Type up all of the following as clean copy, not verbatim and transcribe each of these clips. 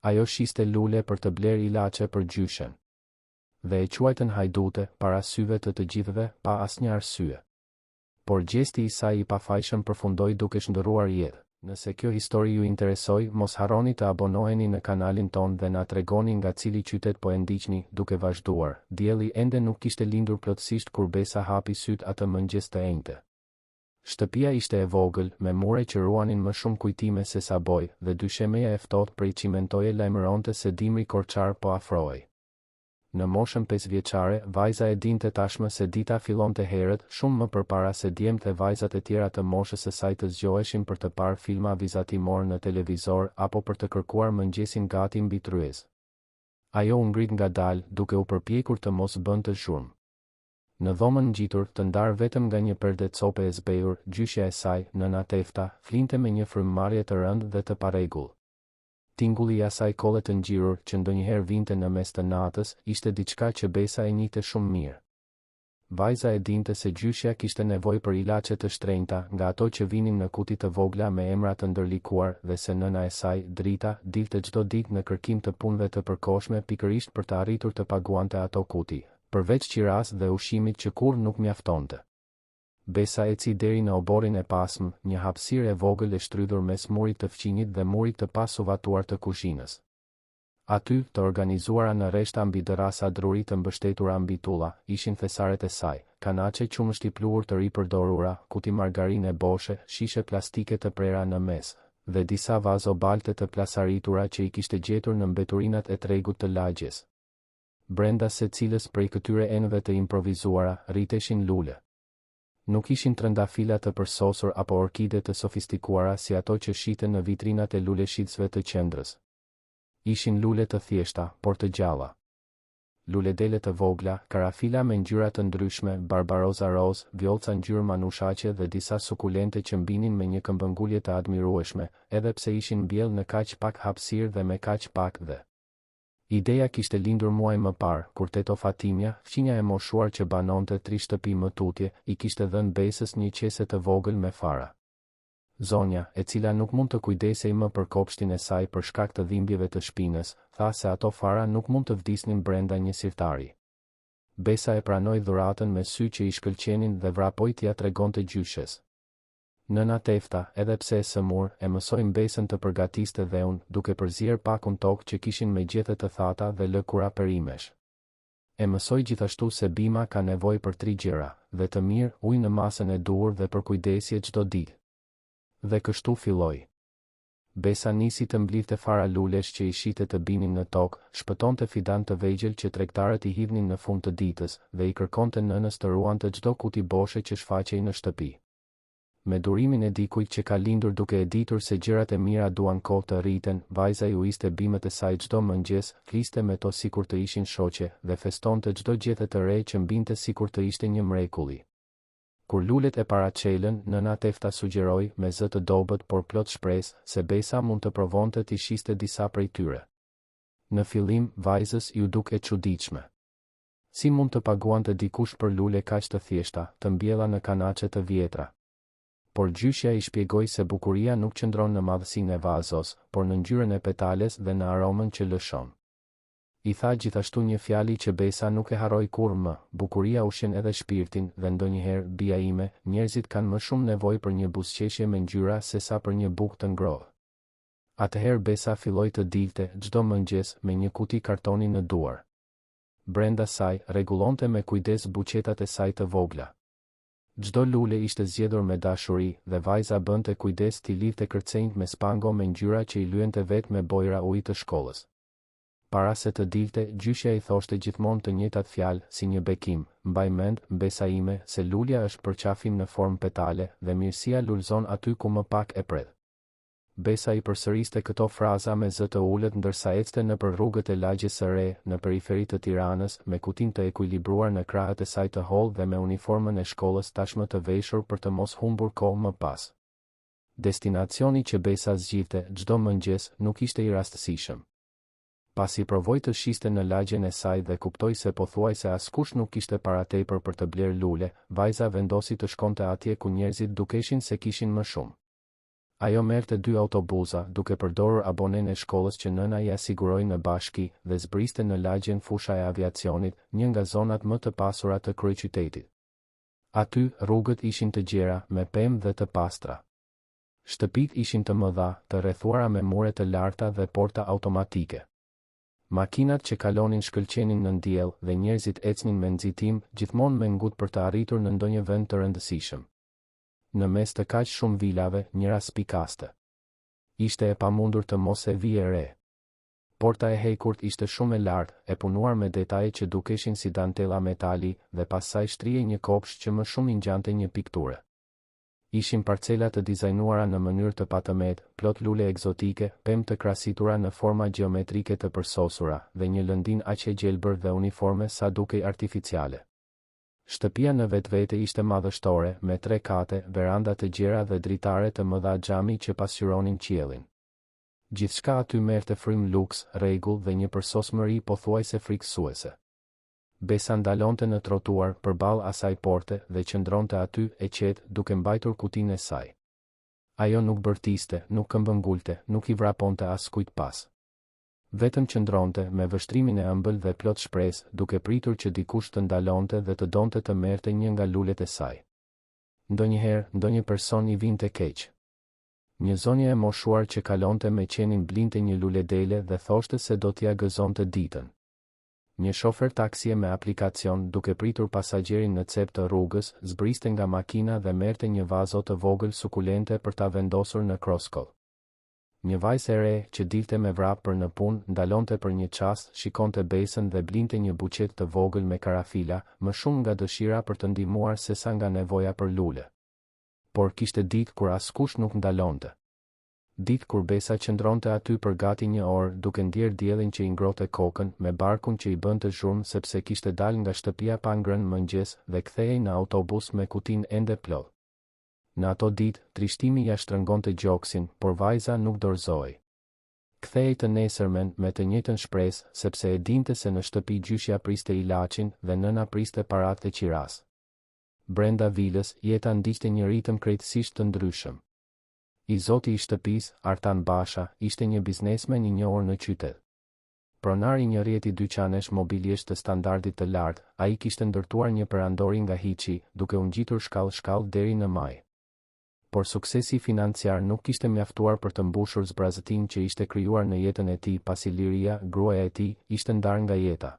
Ajo shiste lule për të bler ilaçe për gjyshen. Dhe e quajtën hajdute para syve të gjithëve pa asnjë arsye. Por gjesti i saj i pafajshëm përfundoi duke shndërruar jetë. Nëse kjo histori ju interesoi, mos harroni të abonoheni në kanalin ton dhe na tregoni nga cili qytet po e ndiqni, duke vazhduar. Dielli ende nuk kishte lindur plotësisht kur Besa hapi syt atë mëngjes të enjte. Shtëpia ishte e vogël, me mure që ruanin më shumë kujtime se sa boj, dhe dyshemeja e ftohtë prej çimentoje lajmëronte se dimri korçar po afrohej. Në moshën 5 vjeçare, vajza e dinte tashmë se dita fillonte herët, shumë më përpara se djemtë e vajzat e tjera të moshës së saj të zgjoheshin për të parë filma vizatimor në televizor apo për të kërkuar mëngjesin gati mbi tryezë. Ajo u ngrit ngadalë, duke u përpjekur të mos bënte zhurmë. Në dhomën ngjitur, të ndarë vetëm nga një perde cope e zbehur, gjyshja e saj, nëna Tefta, flinte me një frymëmarrje të rëndë dhe të parregull. Tingulli i asaj kolle të ngjirur, që ndonjëherë vinte në mes të natës, ishte diçka që Besa e njihte shumë mirë. Vajza e dinte se gjyshja kishte nevojë për ilaçe të shtrenjta, nga ato që vinin në kuti të vogla me emra të ndërlikuar, dhe se nëna e saj, Drita, dilte çdo ditë në kërkim të punëve të përkohshme pikërisht për të arritur të paguante ato kuti, përveç qiras dhe ushqimit që kurrë nuk mjaftonte. Besa eci deri në oborin e pasëm, një hapësirë e vogël e shtrydhur mes murit të fqinjit dhe murit të pasuvatuar të kuzhinës. Aty, të organizuara në rreshta mbi dërrasa druri të mbështetura mbi tulla, ishin thesaret e saj, kanaçe qumështi pluhur të ripërdorura, kuti margarine boshe, shishe plastike të prera në mes, dhe disa vazo balte të plasaritura që i kishte gjetur në mbeturinat e tregut të lagjes. Brenda secilës prej këtyre enëve të improvizuara, rriteshin lule. Nuk ishin trëndafila të përsosur apo orkide të sofistikuara si ato që shiten në vitrinat e luleshitësve të qendrës. Ishin lule të thjeshta, por të gjalla. Luledele të vogla, karafila me ngjyra të ndryshme, barbaroza roz, vjollca ngjyrë manushaqe dhe disa sukulente që mbinin me një këmbëngulje të admirueshme, edhe pse ishin mbjellë në kaq pak hapësirë dhe me kaq pak dhe. Ideja kishte lindur muaj më parë, kur teto Fatimja, fqinja e moshuar që banonte 3 shtëpi më tutje, i kishte dhënë Besës një qese të vogël me fara. Zonja, e cila nuk mund të kujdesej më për kopshtin e saj për shkak të dhimbjeve të shpinës, tha se ato fara nuk mund të vdisnin brenda një sirtari. Besa e pranoi dhuratën me sy që i shkëlqenin dhe vrapoi t'ia tregonte gjyshes. Nëna Tefta, edhe pse e sëmur, e mësoi Besën të përgatiste dheun, duke përzier pakun tokë që kishin me gjethe të thata dhe lëkura perimesh. E mësoi gjithashtu se bima ka nevojë për 3 gjëra, dhe të mirë, ujë në masën e duhur dhe për kujdesje çdo ditë. Dhe kështu filloi. Besa nisi të mblidhte fara lulesh që i shite të binin në tokë, shpëtonte fidan të vegjël që tregtarët i hidhnin në fund të ditës, dhe i kërkonte nënës të ruante çdo kuti boshe që shfaqej në shtëpi. Me durimin e dikujt që ka lindur duke e ditur se gjërat e mira duan kohë të rriten, vajza i uiste bimët e saj çdo mëngjes, fliste me to sikur të ishin shoqe, dhe festonte çdo gjete të re që mbinte sikur të ishte një mrekulli. Kur lulet e paraqelën, nëna Tefta sugjeroi, me zë të dobët por plot shpresë, se Besa mund të provonte t'i shiste disa prej tyre. Në fillim, vajzës ju duk e çuditshme. Si mund të paguante dikush për lule kaq të thjeshta, të mbjella në kanaçe të vjetra? Por gjyshja i shpjegoi se bukuria nuk qëndron në madhësinë e vazos, por në ngjyrën e petales dhe në aromën që lëshon. I tha gjithashtu një fjali që Besa nuk e harroi kurrë më, bukuria ushqen edhe shpirtin, dhe ndonjëherë, bija ime, njerëzit kanë më shumë nevojë për një buzëqeshje me ngjyra sesa për një bukë të ngrohtë. Atëherë Besa filloi të dilte çdo mëngjes me një kuti kartoni në duar. Brenda saj, rregullonte me kujdes buqetat e saj të vogla. Çdo lule ishte zgjedhur me dashuri, dhe vajza bënte kujdes t'i lidhte kërcenjt me spango me ngjyra që i lyente vetë me bojra ujë të shkollës. Para se të dilte, gjyshja i thoshte gjithmonë të njëjtat fjalë, si një bekim, mbaj mend, Besa ime, se lulja është përqafim në formë petale, dhe mirësia lulzon aty ku më pak e pret. Besa i përsëriste këto fraza me zë të ulët ndërsa ecte nëpër rrugët e lagjes së re, në periferi të Tiranës, me kutinë të ekuilibruar në krahët e saj të hollë dhe me uniformën e shkollës tashmë të veshur për të mos humbur kohë më pas. Destinacioni që Besa zgjidhte çdo mëngjes nuk ishte i rastësishëm. Pasi provoi të shiste në lagjen e saj dhe kuptoi se pothuajse askush nuk kishte para tepër për të bler lule, vajza vendosi të shkonte atje ku njerëzit dukeshin se kishin më shumë. Ajo merrte 2 autobusa, duke përdorur abonen e shkollës që nëna i siguroi në bashki, dhe zbriste në lagjen fusha e aviacionit, një nga zonat më të pasura të kryeqytetit. Aty, rrugët ishin të gjera, me pemë dhe të pastra. Shtëpit ishin të mëdha, të rrethuara me mure të larta dhe porta automatike. Makinat që kalonin shkëlqenin në diell dhe njerëzit ecnin me nxitim, gjithmonë me ngut për të arritur në ndonjë vend të rëndësishëm. Në mes të kaq shumë vilave, njëra spikaste. Ishte e pamundur të mos e vije re. Porta e hekurt ishte shumë e lartë, e punuar me detaje që dukeshin si dantela metali, dhe pasaj shtrihej një kopsh që më shumë i ngjante një pikture. Ishin parcela të dizajnuara në mënyrë të patëmet, plot lule egzotike, pemë të krasitura në forma gjeometrike të përsosura, dhe një lëndin aq e gjelbër dhe uniforme sa dukej artificiale. Shtëpia në vetvete ishte madhështore, me 3 kate, veranda të gjera dhe dritare të mëdha xhami që pasqyronin qiellin. Gjithçka aty merrte frym luks, rregull dhe një përsosmëri pothuajse frikësuese. Besa ndalonte në trotuar përballë asaj porte dhe qëndronte aty e qetë, duke mbajtur kutinë e saj. Ajo nuk bërtiste, nuk këmbëngulte, nuk i vraponte askujt pas. Vetëm qëndronte me vështrimin e ëmbël dhe plot shpresë, duke pritur që dikush të ndalonte dhe të donte të merrte një nga lulet e saj. Ndonjëherë, ndonjë person i vinte keq. Një zonjë e moshuar që kalonte me qenin blinte një luledele dhe thoshte se do t'ia gëzonte ditën. Një shofer taksie me aplikacion, duke pritur pasagjerin në cep të rrugës, zbriste nga makina dhe merrte një vazo të vogël sukulente për ta vendosur në kroskoll. Një vajzë e re që dilte me vrap për në punë, ndalonte për një çast, shikonte besën dhe blinte një buqet të vogël me karafila, më shumë nga dëshira për të ndihmuar sesa nga nevoja për lule. Por kishte ditë kur askush nuk ndalonte. Ditë kur besa qëndronte aty për gati një orë, duke ndjer diellin që i ngrohte kokën, me barkun që i bënte zhurmë sepse kishte dalë nga shtëpia pa ngrënë mëngjes dhe kthehej në autobus me kutinë ende plot. Në ato ditë, trishtimi ja shtrëngonte gjoksin, por vajza nuk dorëzoi. Kthehej të nesërmen me të njëjtën shpresë, sepse e dinte se në shtëpi gjyshja priste ilaçin dhe nëna priste paratë e qiras. Brenda vilës, jeta ndiqte një ritëm krejtësisht të ndryshëm. I zoti i shtëpis, Artan Basha, ishte një biznesmen i njohur në qytet. Pronar i një rjeti dyqanesh mobiljesh të standardit të lartë, ai kishte ndërtuar një perandori nga hiçi, duke u ngjitur shkallë deri në maj. Por suksesi financiar nuk kishte mjaftuar për të mbushur zbrazëtinë që ishte krijuar në jetën e tij pasi Liria, gruaja e tij, ishte ndarë nga jeta.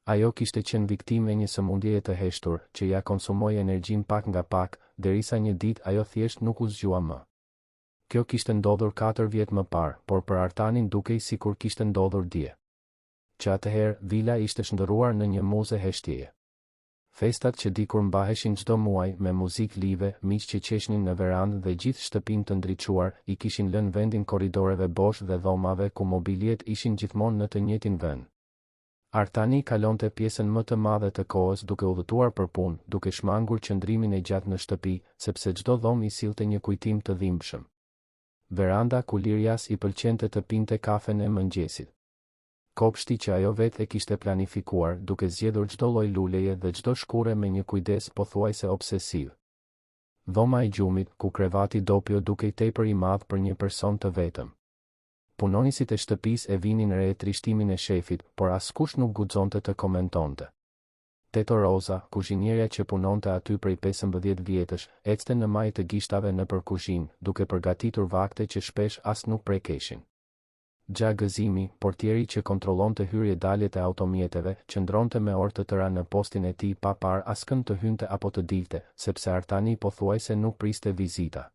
Ajo kishte qenë viktimë e një sëmundjeje të heshtur, që ja konsumoi energjinë pak nga pak, derisa një ditë ajo thjesht nuk u zgjua më. Kjo kishte ndodhur 4 vjet më parë, por për Artanin dukej sikur kishte ndodhur dje. Që atëherë, vila ishte shndërruar në një muze heshtjeje. Festat që dikur mbaheshin çdo muaj me muzikë live, miq që qeshnin në verandë dhe gjithë shtëpinë të ndriçuar, i kishin lënë vendin korridoreve bosh dhe dhomave ku mobiljet ishin gjithmonë në të njëjtin vend. Artani kalonte pjesën më të madhe të kohës duke udhëtuar për punë, duke shmangur qëndrimin e gjatë në shtëpi, sepse çdo dhomë i sillte një kujtim të dhimbshëm. Veranda ku Lirias i pëlqente të pinte kafen e mëngjesit. Kopshti që ajo vetë e kishte planifikuar, duke zgjedhur çdo lloj luleje dhe çdo shkure me një kujdes pothuajse obsesiv. Dhoma e gjumit, ku krevati dopjo dukej tepër i madh për një person të vetëm. Punonisit e shtëpisë e vinin re trishtimin e shefit, por askush nuk guxonte të komentonte. Teto Roza, kuzhinierja që punonte aty prej 15 vjetësh, ecte në majë të gishtave nëpër kuzhinë, duke përgatitur vakte që shpesh as nuk prekeshin. Gja Gëzimi, portieri që kontrollonte hyrje-daljet e automjeteve, qëndronte me orë të tëra në postin e tij pa parë askënd të hynte apo të dilte, sepse Artani pothuajse nuk priste vizita.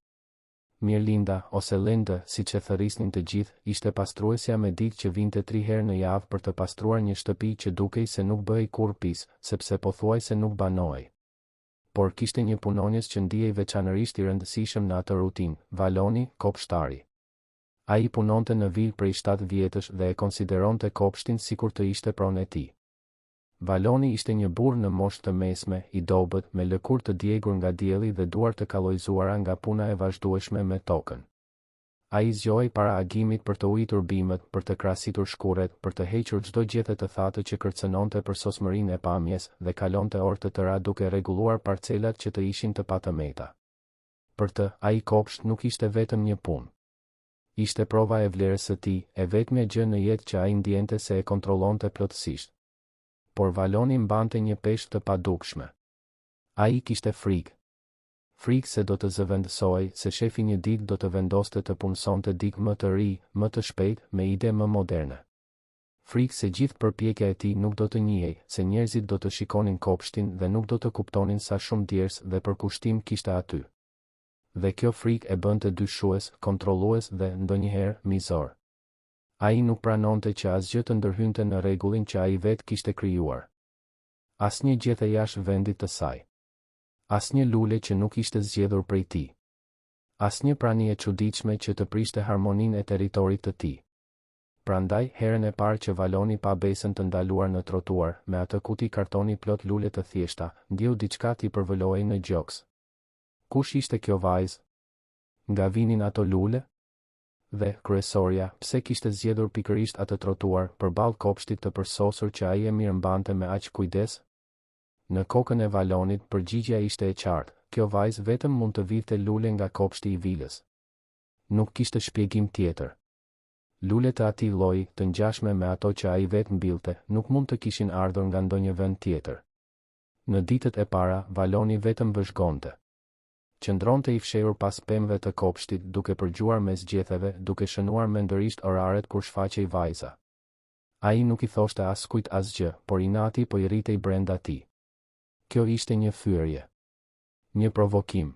Mirlinda, ose Linda, siç e thërrisnin të gjithë, ishte pastruesja me ditë që vinte 3 herë në javë për të pastruar një shtëpi që dukej se nuk bëhej kurrë pis, sepse pothuajse nuk banohej. Por kishte një punonjës që ndihej veçanërisht i rëndësishëm në atë rutinë, Valoni, kopshtari. Ai punonte në vilë prej 7 vjetësh dhe e konsideronte kopshtin sikur të ishte pronë e tij. Valoni ishte një burr në moshë të mesme, i dobët, me lëkurë të djegur nga dielli dhe duar të kallojzuara nga puna e vazhdueshme me tokën. Ai zgjohej para agimit për të ujtur bimët, për të krasitur shkurret, për të hequr çdo gjete të thatë që kërcënonte për sosmërinë e pamjes dhe kalonte orë të tëra duke rregulluar parcelat që të ishin të patëmeta. Për të, ai kopsht nuk ishte vetëm një punë. Ishte prova e vlerës së tij, e vetmja gjë në jetë që ai ndjente se e kontrollonte plotësisht. Por Valoni mbante një peshë të padukshme. Ai kishte frikë. Frikë se do të zëvendësoj, se shefi një ditë do të vendoste të punësonte dikë më të ri, më të shpejt, me ide më moderne. Frikë se gjithë përpjekja e tij nuk do të njihej, se njerëzit do të shikonin kopshtin dhe nuk do të kuptonin sa shumë djers dhe përkushtim kishte aty. Dhe kjo frikë e bënte dyshues, kontrollues dhe, ndonjëherë, mizor. Ai nuk pranonte që asgjë të ndërhynte në rregullin që ai vetë kishte krijuar. Asnjë gjë e jashtë vendit të saj. Asnjë lule që nuk ishte zgjedhur prej tij. Asnjë prani e çuditshme që të prishte harmoninë e territorit të tij. Prandaj, herën e parë që Valoni pa besën të ndaluar në trotuar, me atë kuti kartoni plot lule të thjeshta, ndjeu diçka t'i përvëlohej në gjoks. Kush ishte kjo vajzë? Nga vinin ato lule? Dhe, kryesorja, pse kishte zgjedhur pikërisht atë trotuar, përballë kopshtit të përsosur që ai e mirëmbante me aq kujdes? Në kokën e Valonit, përgjigjja ishte e qartë, kjo vajzë vetëm mund të vidhte lule nga kopshti i vilës. Nuk kishte shpjegim tjetër. Lulet e atij lloji, të ngjashme me ato që ai vetë mbillte, nuk mund të kishin ardhur nga ndonjë vend tjetër. Në ditët e para, Valoni vetëm vëzhgonte. Qëndronte i fshehur pas pemëve të kopshtit, duke përgjuar mes gjetheve, duke shënuar mendërisht oraret kur shfaqej vajza. Ai nuk i thoshte askujt asgjë, por inati po i rritej brenda tij. Kjo ishte një fyerje. Një provokim.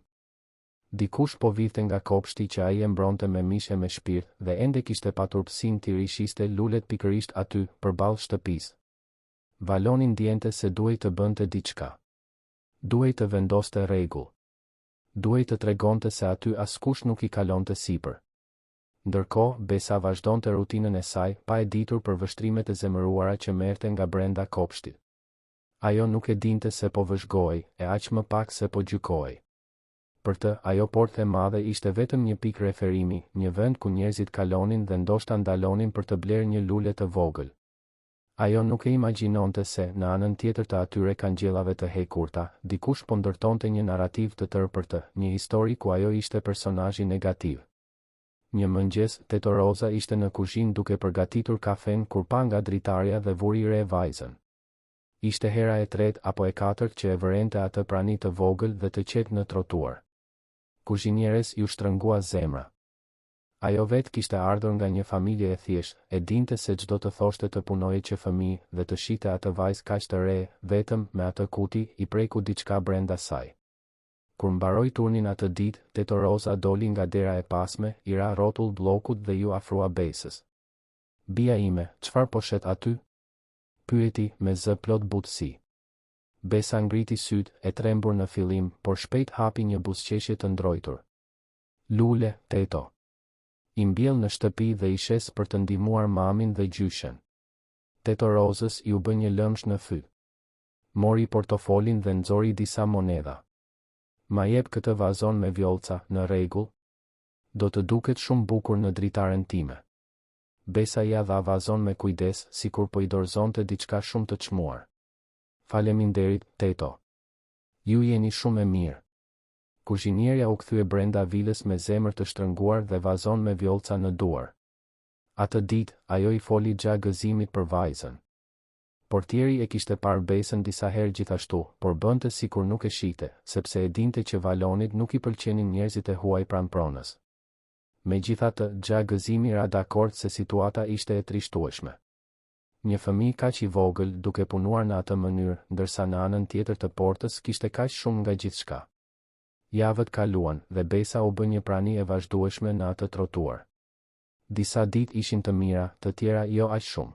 Dikush po vinte nga kopshti që ai e mbronte me mishe me shpirt dhe ende kishte paturpsinë t'i rishiste lulet pikërisht aty, përballë shtëpisë. Valoni ndjente se duhej të bënte diçka. Duhej të vendoste rregull. Duhej të tregonte se aty askush nuk i kalonte sipër. Ndërkohë, Besa vazhdonte rutinën e saj, pa e ditur për vështrimet e zemëruara që merrte nga brenda kopshtit. Ajo nuk e dinte se po vëzhgohej, e aq më pak se po gjykohej. Për të, ajo portë e madhe ishte vetëm një pikë referimi, një vend ku njerëzit kalonin dhe ndoshta ndalonin për të blerë një lule të vogël. Ajo nuk e imagjinonte se, në anën tjetër të atyre kangjellave të hekurta, dikush po ndërtonte një narrativ të tërë për të, një histori ku ajo ishte personazhi negativ. Një mëngjes, Teto Roza ishte në kuzhinë duke përgatitur kafen kur pa nga dritarja dhe vuri re vajzën. Ishte hera e tretë apo e katërt që e vërente atë prani të vogël dhe të qetë në trotuar. Kuzhinieres ju shtrëngua zemra. Ajo vetë kishte ardhur nga një familje e thjeshtë, e dinte se çdo të thoshte të punojë që fëmijë dhe të shite atë vajzë kaq të re, vetëm me atë kuti i preku diçka brenda saj. Kur mbaroi turnin atë ditë, Teto Roza doli nga dera e pasme, i ra rrotull bllokut dhe ju afrua Besës. Bia ime, çfarë po shet aty? Pyeti me zë plot butësi. Besa ngriti syt, e trembur në fillim, por shpejt hapi një buzëqeshje të ndrojtur. Lule, Teto. I mbjell në shtëpi dhe i shes për të ndihmuar mamin dhe gjyshen. Teto Rozës i u bë një lëmsh në fy. Mori portofolin dhe nxori disa monedha. Ma jep këtë vazon me vjollca, në rregull? Do të duket shumë bukur në dritaren time. Besa ja dha vazon me kujdes, sikur po i dorëzonte diçka shumë të çmuar. Faleminderit, Teto. Ju jeni shumë e mirë. Kuzhinierja u kthye brenda vilës me zemër të shtrënguar dhe vazon me vjollca në duar. Atë ditë, ajo i foli gjatë gëzimit për vajzën. Portieri e kishte parë Besën disa herë gjithashtu, por bënte sikur nuk e shihte, sepse e dinte që Valonit nuk i pëlqenin njerëzit e huaj pranë pronës. Megjithatë, gjatë gëzimi ra dakord se situata ishte e trishtueshme. Një fëmijë kaq i vogël duke punuar në atë mënyrë, ndërsa në anën tjetër të portës kishte kaq shumë nga gjithçka. Javët kaluan dhe Besa u bë një prani e vazhdueshme në atë trotuar. Disa ditë ishin të mira, të tjera jo aq shumë.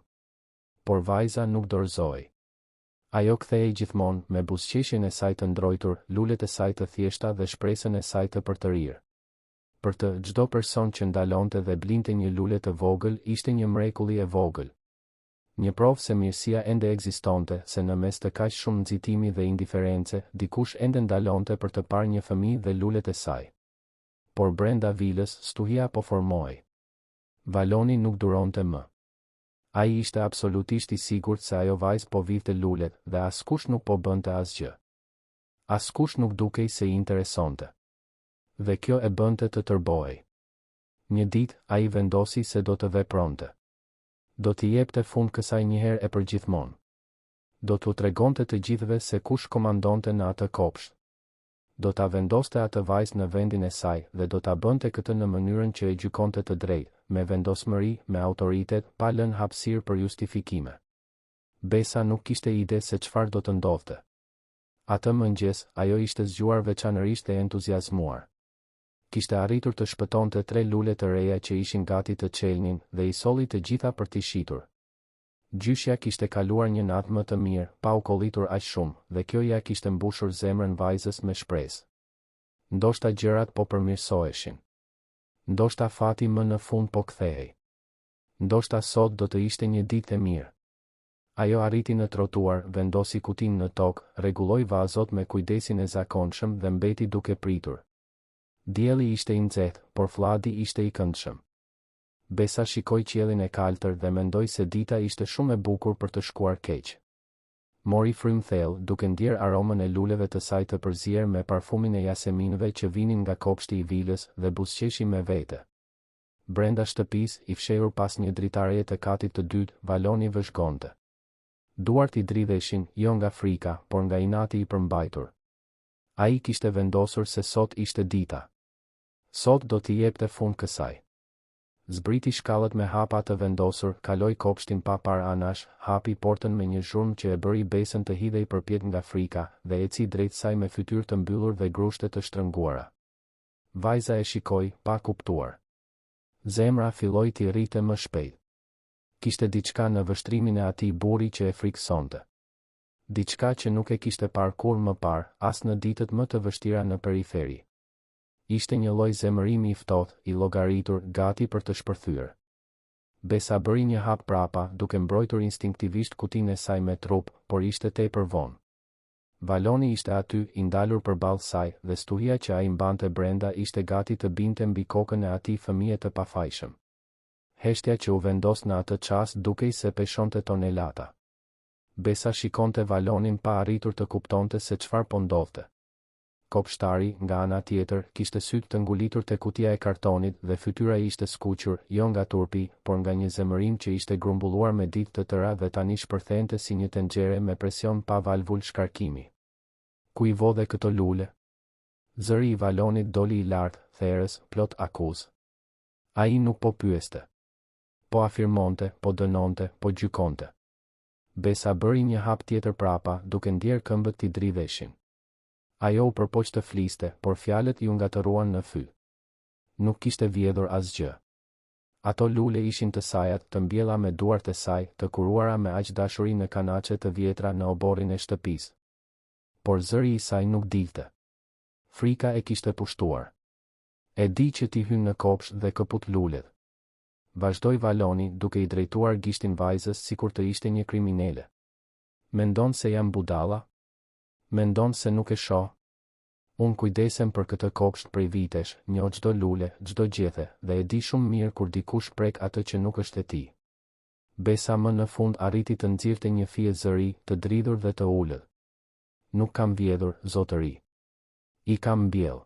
Por vajza nuk dorëzoi. Ajo kthehej gjithmonë me buzëqeshjen e saj të ndrojtur, lulet e saj të thjeshta dhe shpresën e saj të përtërir. Për të, çdo person që ndalonte dhe blinte një lule të vogël ishte një mrekulli e vogël. Një provë se mirësia ende ekzistonte, se në mes të kaq shumë nxitimi dhe indiference, dikush ende ndalonte për të parë një fëmijë dhe lulet e saj. Por brenda vilës, stuhia po formohej. Valoni nuk duronte më. Ai ishte absolutisht i sigurt se ajo vajzë po vifte lulet dhe askush nuk po bënte asgjë. Askush nuk dukej se i interesonte. Dhe kjo e bënte të tërbohej. Një ditë, ai vendosi se do të vepronte. Do t'i jepte fund kësaj njëherë e përgjithmonë. Do t'u tregonte të gjithëve se kush komandonte në atë kopsht. Do ta vendoste atë vajzë në vendin e saj dhe do ta bënte këtë në mënyrën që e gjykonte të drejtë, me vendosmëri, me autoritet, pa lënë hapësirë për justifikime. Besa nuk kishte ide se çfarë do të ndodhte. Atë mëngjes, ajo ishte zgjuar veçanërisht e entuziazmuar. Kishte arritur të shpëtonte 3 lule të reja që ishin gati të çelnin dhe i solli të gjitha për t'i shitur. Gjyshja kishte kaluar një natë më të mirë, pa u kollitur aq shumë, dhe kjo ja kishte mbushur zemrën vajzës me shpresë. Ndoshta gjërat po përmirësoheshin. Ndoshta fati më në fund po kthehej. Ndoshta sot do të ishte një ditë e mirë. Ajo arriti në trotuar, vendosi kutinë në tokë, rregulloi vazot me kujdesin e zakonshëm dhe mbeti duke pritur. Dielli ishte i nxehtë, por flladi ishte i këndshëm. Besa shikoi qiellin e kaltër dhe mendoi se dita ishte shumë e bukur për të shkuar keq. Mori frymë thellë, duke ndier aromën e luleve të saj të përzier me parfumin e jaseminëve që vinin nga kopshti i vilës dhe buzëqeshi me vete. Brenda shtëpisë, i fshehur pas një dritareje të katit të dytë, Valoni vëzhgonte. Duart i dridheshin, jo nga frika, por nga inati i përmbajtur. Ai kishte vendosur se sot ishte dita. Sot do t'i jepte fund kësaj. Zbriti shkallët me hapa të vendosur, kaloi kopshtin pa parë anash, hapi portën me një zhurmë që e bëri Besën të hidhej përpjet nga frika, dhe eci drejt saj me fytyrë të mbyllur dhe grushte të shtrënguara. Vajza e shikoi, pa kuptuar. Zemra filloi t'i rrite më shpejt. Kishte diçka në vështrimin e atij burri që e frikësonte. Diçka që nuk e kishte parë kur më parë, as në ditët më të vështira në periferi. Ishte një lloj zemërimi i ftohtë, i llogaritur, gati për të shpërthyer. Besa bëri një hap prapa, duke mbrojtur instinktivisht kutinë e saj me trup, por ishte tepër vonë. Valoni ishte aty, i ndalur përballë saj, dhe stuhia që ai mbante brenda ishte gati të binte mbi kokën e atij fëmije të pafajshëm. Heshtja që u vendos në atë çast dukej se peshonte tonelata. Besa shikonte Valonin pa arritur të kuptonte se çfarë po ndodhte. Kopshtari, nga ana tjetër, kishte sytë të ngulitur te kutia e kartonit dhe fytyra ishte skuqur, jo nga turpi, por nga një zemërim që ishte grumbulluar me ditë të tëra dhe tani shpërthente si një tenxhere me presion pa valvul shkarkimi. Ku i vodhe këto lule? Zëri i Valonit doli i lartë, therrës, plot akuzë. Ai nuk po pyeste. Po afirmonte, po dënonte, po gjykonte. Besa bëri një hap tjetër prapa, duke ndier këmbët t'i dridheshin. Ajo u përpoq të fliste, por fjalët ju ngatëruan në fy. Nuk kishte vjedhur asgjë. Ato lule ishin të sajat, të mbjella me duart e saj, të kuruara me aq dashuri në kanaçe të vjetra në oborrin e shtëpisë. Por zëri i saj nuk dilte. Frika e kishte pushtuar. E di që ti hyn në kopsht dhe këput lulet. Vazhdoi Valoni, duke i drejtuar gishtin vajzës sikur të ishte një kriminale. Mendon se jam budalla? Mendon se nuk e shoh? Unë kujdesem për këtë kopsht prej vitesh, njoh çdo lule, çdo gjethe, dhe e di shumë mirë kur dikush prek atë që nuk është e tij. Besa më në fund arriti të nxirrte një fije zëri, të dridhur dhe të ulët. Nuk kam vjedhur, zotëri. I kam mbjell.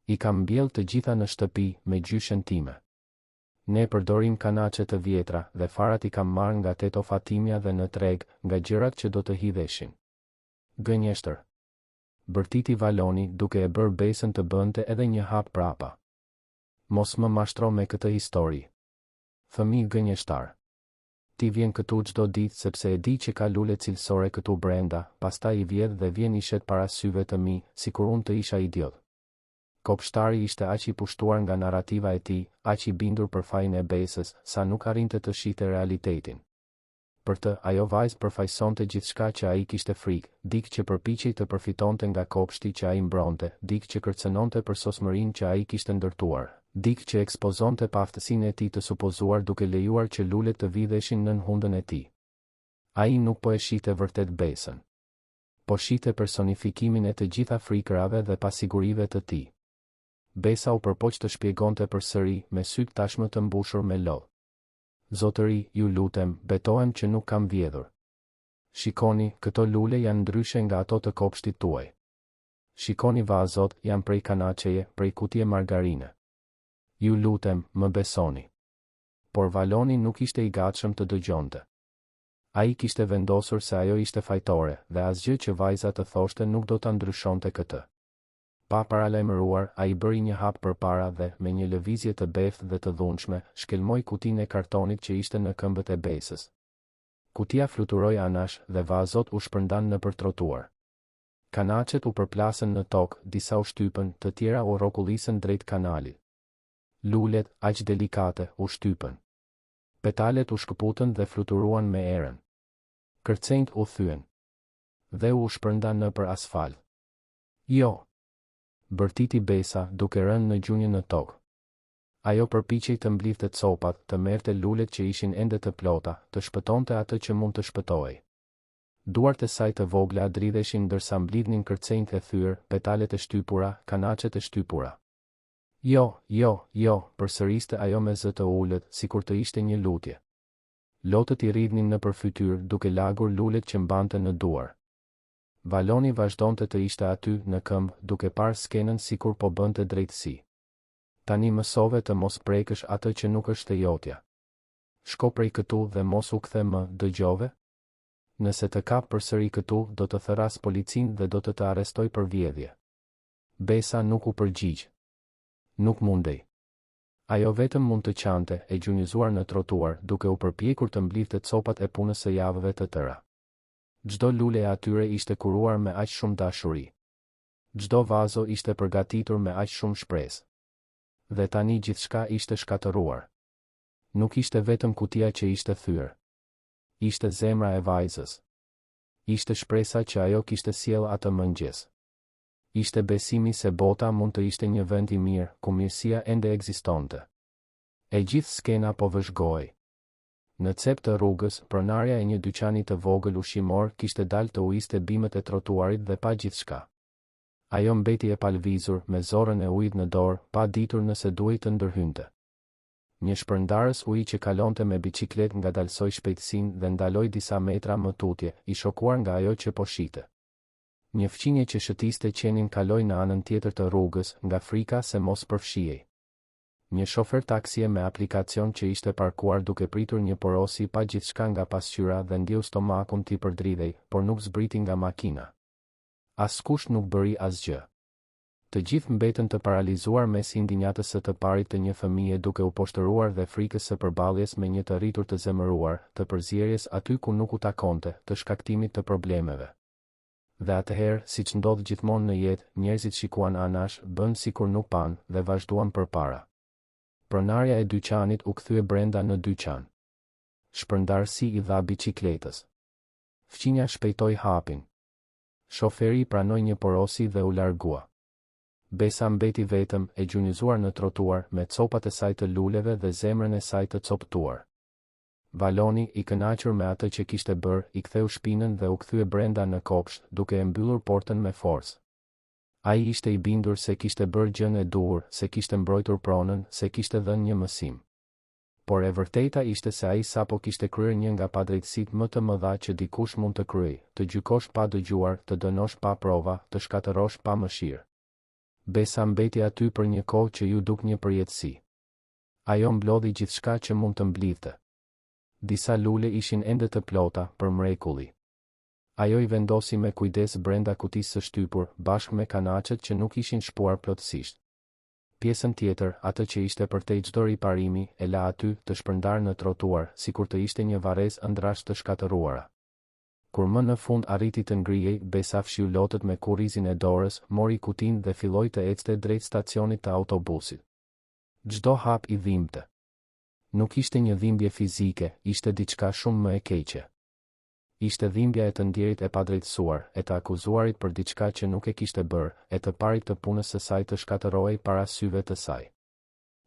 I kam mbjell të gjitha në shtëpi, me gjyshen time. Ne përdorim kanaçe të vjetra dhe farat I kam marrë nga Teto Fatimia dhe në treg, nga gjërat që do të hidheshin. Gënjeshtër. Bërtiti Valoni, duke e bërë Besën të bënte edhe një hap prapa. Mos më mashtro me këtë histori. Fëmijë gënjeshtar. Ti vjen këtu çdo ditë sepse e di që ka lule cilësore këtu brenda, pastaj I vjedh dhe vjen I shet para syve të mi, sikur unë të isha idiot. Kopshtari ishte aq I pushtuar nga narrativa e tij, aq I bindur për fajin e Besës, sa nuk arrinte të shihte realitetin. Për të, ajo vajzë përfaqësonte gjithçka që ai kishte frikë, dikë që përpiqej të përfitonte nga kopshti që ai mbronte, dikë që kërcënonte për sosmërinë që ai kishte ndërtuar, dikë që ekspozonte paaftësinë e tij të supozuar duke lejuar që lulet të vidheshin nën hundën e tij. Ai nuk po e shihte vërtet Besën. Po shihte personifikimin e të gjitha frikrave dhe pasigurive të tij. Besa u përpoq të shpjegonte përsëri, me sytë tashmë të mbushur me lodh. Zotëri, ju lutem, betohem që nuk kam vjedhur. Shikoni, këto lule janë ndryshe nga ato të kopshtit tuaj. Shikoni vazot, jam prej kanaçeje, prej kutije margarine. Ju lutem, më besoni. Por Valoni nuk ishte i gatshëm të dëgjonte. Ai kishte vendosur se ajo ishte fajtore, dhe asgjë që vajza të thoshte nuk do ta ndryshonte këtë. Pa paralajmëruar, ai bëri një hap përpara dhe, me një lëvizje të beftë dhe të dhunshme, shkelmoi kutinë e kartonit që ishte në këmbët e besës. Kutia fluturoi anash dhe vazot u shpërndan nëpër trotuar. Kanaçet u përplasën në tokë, disa u shtypën, të tjera u rrokullisën drejt kanalit. Lulet, aq delikate, u shtypën. Petalet u shkëputën dhe fluturuan me erën. Kërcenjt u thyen. Dhe u shpërndan nëpër asfalt. Jo! Bërtiti besa, duke rënë në gjunjë në tokë. Ajo përpiqej të mblidhte copat, të merrte lulet që ishin ende të plota, të shpëtonte atë që mund të shpëtohej. Duart e saj të vogla dridheshin ndërsa mblidhnin kërcenjt e thyer, petalet e shtypura, kanaçet e shtypura. Jo, jo, jo, përsëriste ajo me zë të ulët, sikur të ishte një lutje. Lotët I rridhnin nëpër fytyrë, duke lagur lulet që mbante në duar. Valoni vazhdonte të ishte aty në këmbë, duke parë skenën sikur po bënte drejtësi. Tani mësove të mos prekësh atë që nuk është e jotja. Shko prej këtu dhe mos u kthe më, dëgjove? Nëse të kap përsëri këtu, do të thëras policinë dhe do të arrestoj për vjedhje. Besa nuk u përgjigj. Nuk mundej. Ajo vetëm mund të qante, e gjunjëzuar në trotuar, duke u përpjekur të mblidhte copat e punës së javëve të tëra. Çdo lule e atyre ishte kuruar me aq shumë dashuri. Çdo vazo ishte përgatitur me aq shumë shpresë. Dhe tani gjithçka ishte shkatëruar. Nuk ishte vetëm kutia që ishte thyer. Ishte zemra e vajzës. Ishte shpresa që ajo kishte sjell atë mëngjes. Ishte besimi se bota mund të ishte një vend I mirë, ku mirësia ende ekzistonte. E gjithë skena po vëzhgohej. Në cep të rrugës, pronarja e një dyqani të vogël ushqimor kishte dalë të uiste bimët e trotuarit dhe pa gjithçka. Ajo mbeti e palvizur, me zorën e ujit në dorë, pa ditur nëse duhej të ndërhynte. Një shpërndarës uji që kalonte me biçiklet ngadalsoi shpejtësinë dhe ndaloi disa metra më tutje, I shokuar nga ajo që po shite. Një fqinje që shëtiste qenin kaloi në anën tjetër të rrugës, nga frika se mos përfshihej. Një shofer taksie me aplikacion që ishte parkuar duke pritur një porosi pa gjithçka nga pasqyra dhe ndjeu stomakun t'i përdridhej, por nuk zbriti nga makina. Askush nuk bëri asgjë. Të gjithë mbetën të paralizuar mes indinjatës së të parit të një fëmije duke u poshtëruar dhe frikës së përballjes me një të rritur të zemëruar, të përzierjes aty ku nuk u takonte, të shkaktimit të problemeve. Dhe atëherë, siç ndodh gjithmonë në jetë, njerëzit shikuan anash, bën sikur nuk pan dhe vazhduan përpara. Pronarja e dyqanit u kthye brenda në dyqan. Shpërndarësi I dha biçikletës. Fqinja shpejtoi hapin. Shoferi I pranoi një porosi dhe u largua. Besa mbeti vetëm, e gjunjëzuar në trotuar, me copat e saj të luleve dhe zemrën e saj të coptuar. Valoni, I kënaqur me atë që kishte bërë, I ktheu shpinën dhe u kthye brenda në kopsht, duke e mbyllur portën me forcë. Ai ishte I bindur se kishte bërë gjën e duhur, se kishte mbrojtur pronën, se kishte dhënë një mësim. Por e vërteta ishte se ai sapo kishte kryer një nga padrejtësitë më të mëdha që dikush mund të kryej, të gjykosh pa dëgjuar, të dënosh pa prova, të shkatërosh pa mëshirë. Besa mbeti aty për një kohë që ju duk një përjetësi. Ajo mblodhi gjithçka që mund të mblidhte. Disa lule ishin ende të plota, për mrekulli. Ajo I vendosi me kujdes brenda kutisë së shtypur, bashkë me kanaçet që nuk ishin shpuar plotësisht. Pjesën tjetër, atë që ishte përtej çdo riparimi, e la aty, të shpërndar në trotuar, sikur të ishte një varrezë ëndrash të shkatëruara. Kur më në fund arriti të ngrihej, Besa fshiu lotët me kurrizin e dorës, mori kutinë dhe filloi të ecte drejt stacionit të autobusit. Çdo hap I dhimbte. Nuk ishte një dhimbje fizike, ishte diçka shumë më e keqe. Ishte dhimbja e të ndjerit e padrejtësuar, e të akuzuarit për diçka që nuk e kishte bërë, e të parit të punës së saj të shkatërohej para syve të saj.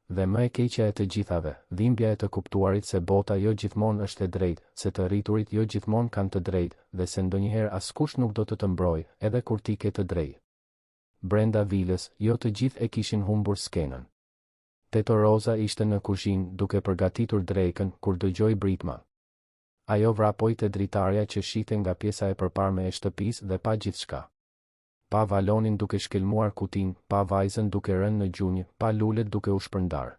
Dhe më e keqja e të gjithave, dhimbja e të kuptuarit se bota jo gjithmonë është e drejtë, se të rriturit jo gjithmonë kanë të drejtë, dhe se ndonjëherë askush nuk do të mbrojë, edhe kur ti ke të drejtë. Brenda vilës, jo të gjithë e kishin humbur skenën. Teto Roza ishte në kuzhinë duke përgatitur drekën kur dëgjoi britma. Ajo vrapoi te dritarja që shite nga pjesa e përparme e shtëpisë dhe pa gjithçka. pa Valonin duke shkelmuar kutin, pa vajzën duke rënë në gjunjë, pa lulet duke u shpërndar.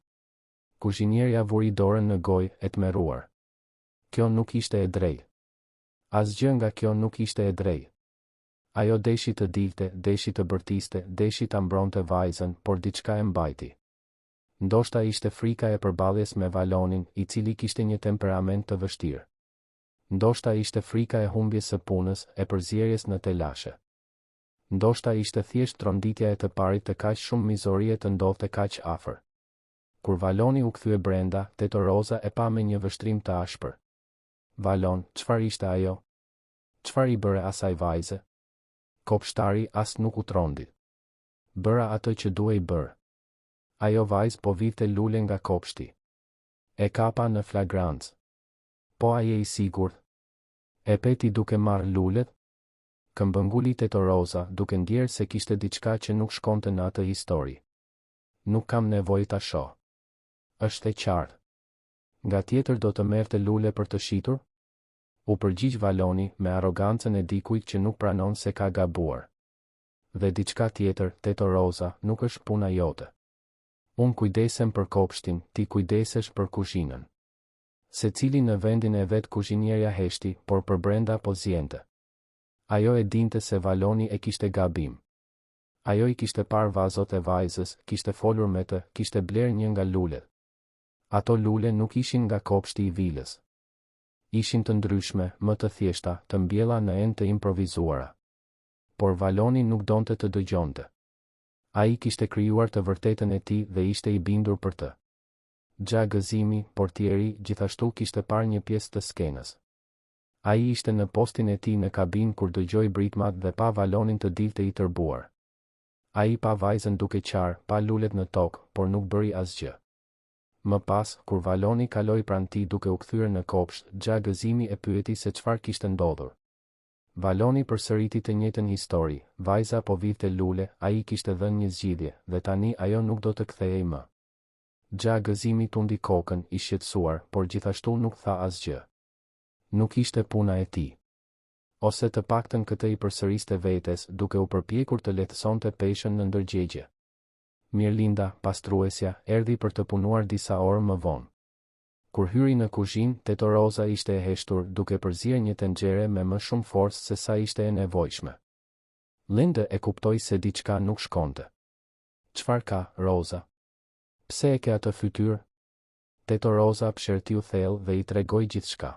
Kuzhinierja vuri dorën në gojë e tmerruar. Kjo nuk ishte e drejtë. Asgjë nga kjo nuk ishte e drejtë. Ajo deshi të dilte, deshi të bërtiste, deshi ta mbronte vajzën, por diçka e mbajti. Ndoshta ishte frika e përballjes me Valonin, i cili kishte një temperament të vështirë. Ndoshta ishte frika e humbjes së punës, e përzierjes në telashe. Ndoshta ishte thjesht tronditja e të parit të kaq shumë mizorie të ndodhte kaq afër. Kur Valoni u kthye brenda, Teto Roza e pa me një vështrim të ashpër. Valon, çfarë ishte ajo? Çfarë i bëre asaj vajze? Kopshtari as nuk u trondi. Bëra atë që duhej bërë. Ajo vajzë po vinte lule nga kopshti. E kapa në flagrancë. Po a je i sigurt? E peti duke marrë lulet? Këmbënguli Teto Roza, duke ndjerë se kishte diçka që nuk shkonte në atë histori. Nuk kam nevojë ta shoh. Është e qartë. Nga tjetër do të merrte lule për të shitur? U përgjigj Valoni me arrogancën e dikujt që nuk pranon se ka gabuar. Dhe diçka tjetër, Teto Roza, nuk është puna jote. Unë kujdesem për kopshtin, ti kujdesesh për kuzhinën. Secili në vendin e vet kuzhinierja heshti, por për brenda po zjente. Ajo e dinte se Valoni e kishte gabim. Ajo i kishte parë vazot e vajzës, kishte folur me të, kishte bler një nga lulet. Ato lule nuk ishin nga kopshti i vilës. Ishin të ndryshme, më të thjeshta, të mbjella në enë të improvizuara. Por Valoni nuk donte të dëgjonte. Ai kishte krijuar të vërtetën e tij dhe ishte i bindur për të. Gja gëzimi, portieri, gjithashtu kishte parë një pjesë të skenës. Ai ishte në postin e tij në kabinë kur dëgjoi britmat dhe pa Valonin të dilte i tërbuar. Ai pa vajzën duke qarë, pa lulet në tokë, por nuk bëri asgjë. Më pas, kur Valoni kaloi pranë tij duke u kthyer në kopsht, gja gëzimi e pyeti se çfarë kishte ndodhur. Valoni përsëriti të njëjtën histori, vajza po vinte lule, ai kishte dhënë një zgjidhje, dhe tani ajo nuk do të kthehej më. Gja gëzimi tundi kokën, i shqetësuar, por gjithashtu nuk tha asgjë. Nuk ishte puna e tij. Ose të paktën këtë i përsëriste vetes, duke u përpjekur të lehtësonte peshën në ndërgjegje. Mirlinda, pastruesja, erdhi për të punuar disa orë më vonë. Kur hyri në kuzhinë, Teto Roza ishte e heshtur, duke përzier një tenxhere me më shumë forcë se sa ishte e nevojshme. Linda e kuptoi se diçka nuk shkonte. Çfarë ka, Roza? Pse e ke atë fytyrë? Teto Roza pshertiu thellë dhe i tregoi gjithçka.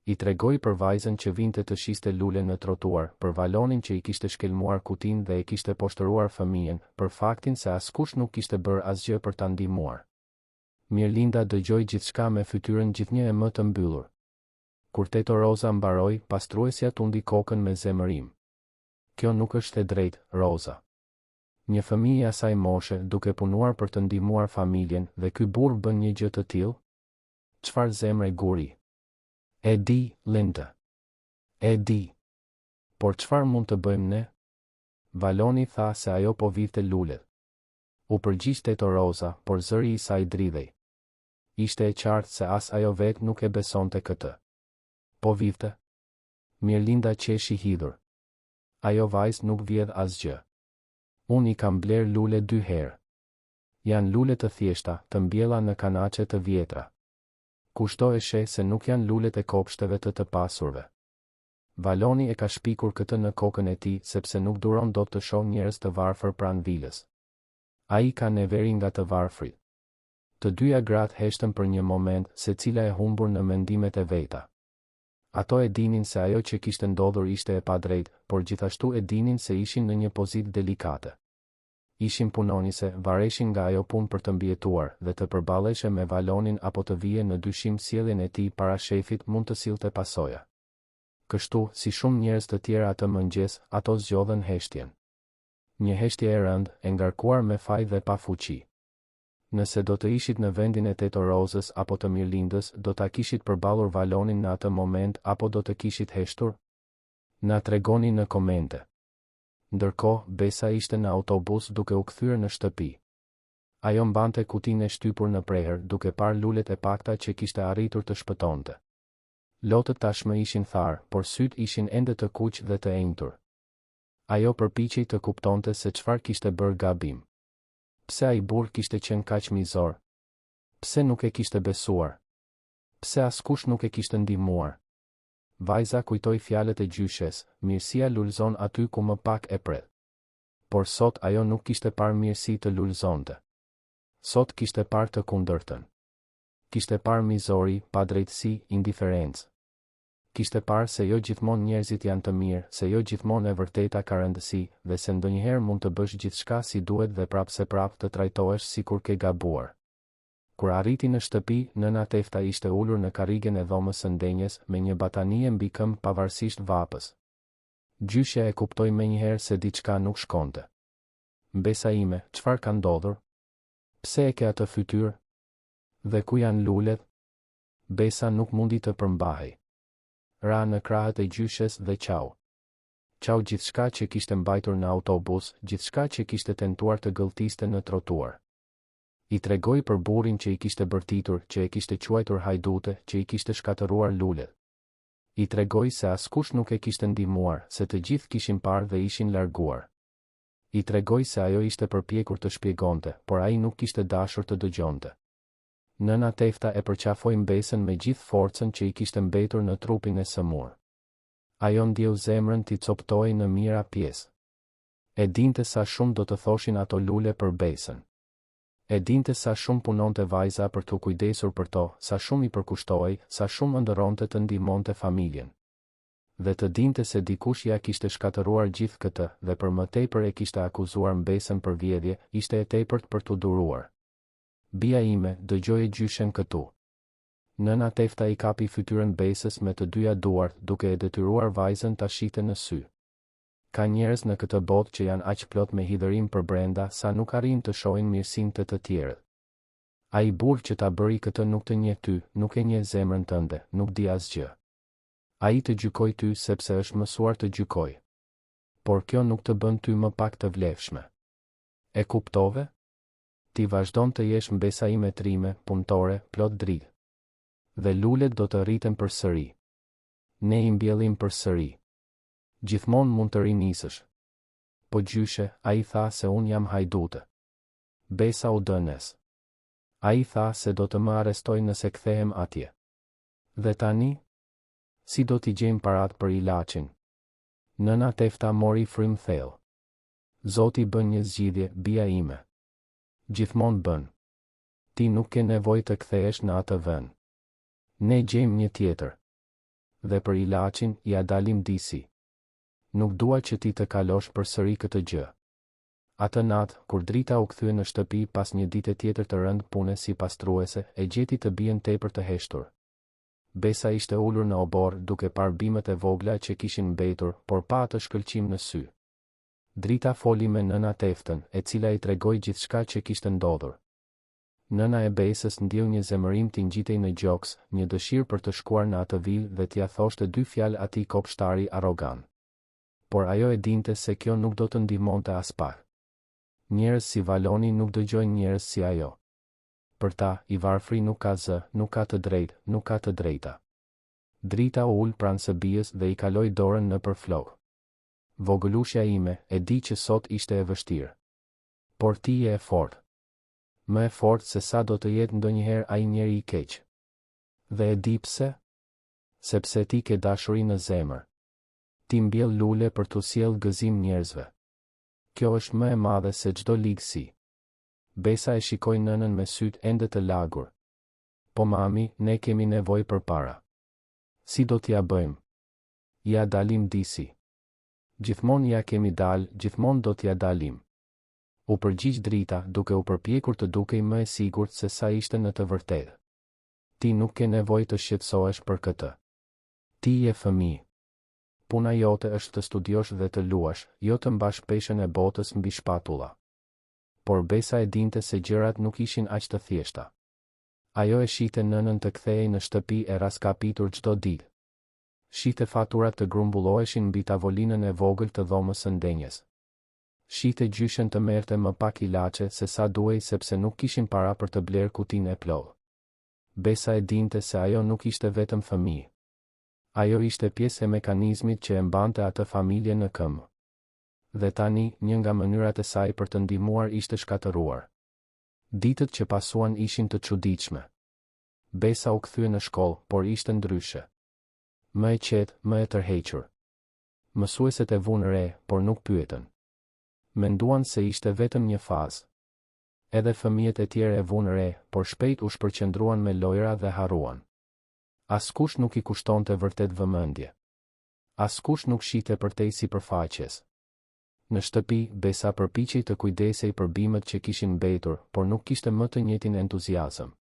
I tregoi për vajzën që vinte të shiste lule në trotuar, për Valonin që i kishte shkelmuar kutin dhe e kishte poshtëruar fëmijën, për faktin se askush nuk kishte bërë asgjë për ta ndihmuar. Mirlinda dëgjoi gjithçka me fytyrën gjithnjë e më të mbyllur. Kur Teto Roza mbaroi, pastruesja tundi kokën me zemërim. Kjo nuk është e drejtë, Roza. Një fëmijë asaj moshe duke punuar për të ndihmuar familjen dhe ky burr bën një gjë të tillë? Çfarë zemre guri? E di, Linda. E di. Por çfarë mund të bëjmë ne? Valoni tha se ajo po vinte lulet. U përgjigj Teto Roza, por zëri i saj dridhej. Ishte e qartë se as ajo vetë nuk e besonte këtë. Po vinte? Mirlinda qeshi hidhur. Ajo vajzë nuk vjedh asgjë. Unë i kam bler lule 2 herë. Janë lule të thjeshta, të mbjella në kanaçe të vjetra. Kushto e sheh se nuk janë lulet e kopshteve të pasurve. Valoni e ka shpikur këtë në kokën e tij sepse nuk duron dot të shoh njerëz të varfër pranë vilës. Ai ka neveri nga të varfrit. Të dyja gratë heshtën për një moment, secila e humbur në mendimet e veta. Ato e dinin se ajo që kishte ndodhur ishte e padrejtë, por gjithashtu e dinin se ishin në një pozitë delikate. Ishin punonjëse, vareshin nga ajo punë për të mbijetuar dhe të përballeshe me Valonin apo të vije në dyshim sjelljen e tij para shefit mund të sillte pasoja. Kështu, si shumë njerëz të tjerë atë mëngjes, ato zgjodhen heshtjen. Një heshtje e rëndë, e ngarkuar me faj dhe pa fuqi. Nëse do të ishit në vendin e Teto Rozës apo të Mirlindës, do ta kishit përballur Valonin në atë moment apo do të kishit heshtur? Na tregoni në komente. Ndërkohë, Besa ishte në autobus duke u kthyer në shtëpi. Ajo mbante kutinë e shtypur në preher duke parë lulet e pakta që kishte arritur të shpëtonte. Lotët tashmë ishin tharë, por syt ishin ende të kuq dhe të enjtur. Ajo përpiqej të kuptonte se çfarë kishte bërë gabim. Pse ai burr kishte qenë kaq mizor? Pse nuk e kishte besuar? Pse askush nuk e kishte ndihmuar? Vajza kujtoi fjalët e gjyshes, mirësia lulëzon aty ku më pak e pret. Por sot ajo nuk kishte parë mirësi të lulëzonte. Sot kishte parë të kundërtën. Kishte parë mizori, padrejtësi, indiferencë. Kishte parë se jo gjithmonë njerëzit janë të mirë, se jo gjithmonë e vërteta ka rëndësi, dhe se ndonjëherë mund të bësh gjithçka si duhet dhe prapse prap të trajtohesh sikur ke gabuar. Kur arriti në shtëpi, nëna Tefta ishte ulur në karrigen e dhomës së ndenjes me një batanie mbi këmbë pavarësisht vapës. Gjyshja e kuptoi menjëherë se diçka nuk shkonte. Mbesa ime, çfarë ka ndodhur? Pse e ke atë fytyrë? Dhe ku janë lulet? Besa nuk mundi të përmbahej. Ra në krahët e gjyshes dhe qau. Qau gjithçka që kishte mbajtur në autobus, gjithçka që kishte tentuar të gëlltiste në trotuar. I tregoi për burrin që i kishte bërtitur, që e kishte quajtur hajdute, që i kishte shkatëruar lulet. I tregoi se askush nuk e kishte ndihmuar, se të gjithë kishin parë dhe ishin larguar. I tregoi se ajo ishte përpjekur të shpjegonte, por ai nuk kishte dashur të dëgjonte. Nëna Tefta e përqafoi mbesën me gjithë forcën që i kishte mbetur në trupin e sëmur. Ajo ndjeu zemrën t'i coptoi në mira pjesë. E dinte sa shumë do të thoshin ato lule për besën. E dinte sa shumë punonte vajza për të kujdesur për to, sa shumë i përkushtohej, sa shumë ëndërronte të ndihmonte familjen. Dhe të dinte se dikush ja kishte shkatëruar gjithë këtë, dhe për më tepër e kishte akuzuar mbesën për vjedhje, ishte e tepërt për t'u duruar. Bia ime, dëgjoje gjyshen këtu. Nëna Tefta i kapi fytyrën besës me të dyja duart, duke e detyruar vajzën ta shite në sy. Ka njerëz në këtë botë që janë aq plot me hidhërim për brenda sa nuk arrin të shohin mirësinë të tjerët. Ai burr që ta bëri këtë nuk të njeh ty, nuk e njeh zemrën tënde, nuk di asgjë. Ai të gjykoj ty sepse është mësuar të gjykoj. Por kjo nuk të bën ty më pak të vlefshme. E kuptove? Ti vazhdon të jesh mbesa ime trime, punëtore, plot dritë. Dhe lulet do të rriten përsëri. Ne I mbjellim përsëri. Gjithmonë mund të rinisësh. Po gjyshe, ai tha se unë jam hajdute. Besa u dënes. Ai tha se do të më arrestoj nëse kthehem atje. Dhe tani? Si do t'i gjejmë parat për ilaçin? Nëna Tefta mori frym thellë. Zoti bën një zgjidhje, bia ime. Gjithmonë bën. Ti nuk ke nevojë të kthehesh në atë vend. Ne gjejmë një tjetër. Dhe për ilaçin, ja dalim disi. Nuk dua që ti të kalosh përsëri këtë gjë. Atë natë, kur drita u kthye në shtëpi pas një dite tjetër të rënd pune si pastruese, e gjeti të bien tepër të heshtur. Besa ishte ulur në obor duke parë bimët e vogla që kishin mbetur, por pa atë shkëlqim në sy. Drita foli me nëna Teftën, e cila I tregoi gjithçka që kishte ndodhur. Nëna e besës ndjeu një zemërim t'i ngjitej në gjoks, një dëshirë për të shkuar në atë vilë dhe t'ia thoshte dy fjalë atij kopshtari arrogant. Por ajo e dinte se kjo nuk do të ndihmonte as pak. Njerëz si Valoni nuk dëgjojnë njerëz si ajo. Për ta, I varfri nuk ka zë, nuk ka të drejtë, nuk ka të drejta. Drita u ul pranë së bijës dhe I kaloi dorën nëpër flokë. Vogëlushja ime, e di që sot ishte e vështirë. Por ti je e fortë. Më e fortë se sa do të jetë ndonjëherë ai njeri I keq. Dhe e di pse? Sepse ti ke dashuri në zemër. Ti mbjell lule për t'u sjell gëzim njerëzve. Kjo është më e madhe se çdo ligësi. Besa e shikoi nënën me sytë ende të lagur. Po mami, ne kemi nevojë për para. Si do t'ja bëjmë? Ja dalim disi. Gjithmonë ja kemi dalë, gjithmonë do t'ja dalim. U përgjigj drita, duke u përpjekur të dukej më e sigurt se sa ishte në të vërtetë. Ti nuk ke nevojë të shqetësohesh për këtë. Ti je fëmijë. Puna jote është të studiosh dhe të luash, jo të mbash peshën e botës mbi shpatulla. Por Besa e dinte se gjërat nuk ishin aq të thjeshta. Ajo e shite nënën të kthehej në shtëpi e raskapitur çdo ditë. Shite faturat të grumbulloheshin mbi tavolinën e vogël të dhomës së ndenjes. Shite gjyshen të merrte më pak ilaçe se sa duhej sepse nuk kishin para për të bler kutinë e plotë. Besa e dinte se ajo nuk ishte vetëm fëmijë. Ajo ishte pjesë e mekanizmit që e mbante atë familje në këmbë. Dhe tani, një nga mënyrat e saj për të ndihmuar ishte shkatëruar. Ditët që pasuan ishin të çuditshme. Besa u kthye në shkollë, por ishte ndryshe. Më e qetë, më e tërhequr. Mësueset e vunë re, por nuk pyetën. Menduan se ishte vetëm një fazë. Edhe fëmijët e tjerë e vunë re, por shpejt u shpërqendruan me lojra dhe harruan. Askush nuk i kushtonte vërtet vëmendje. Askush nuk shite përtej sipërfaqes. Në shtëpi, Besa përpiqej të kujdesej për bimët që kishin mbetur, por nuk kishte më të njëjtin entuziazëm.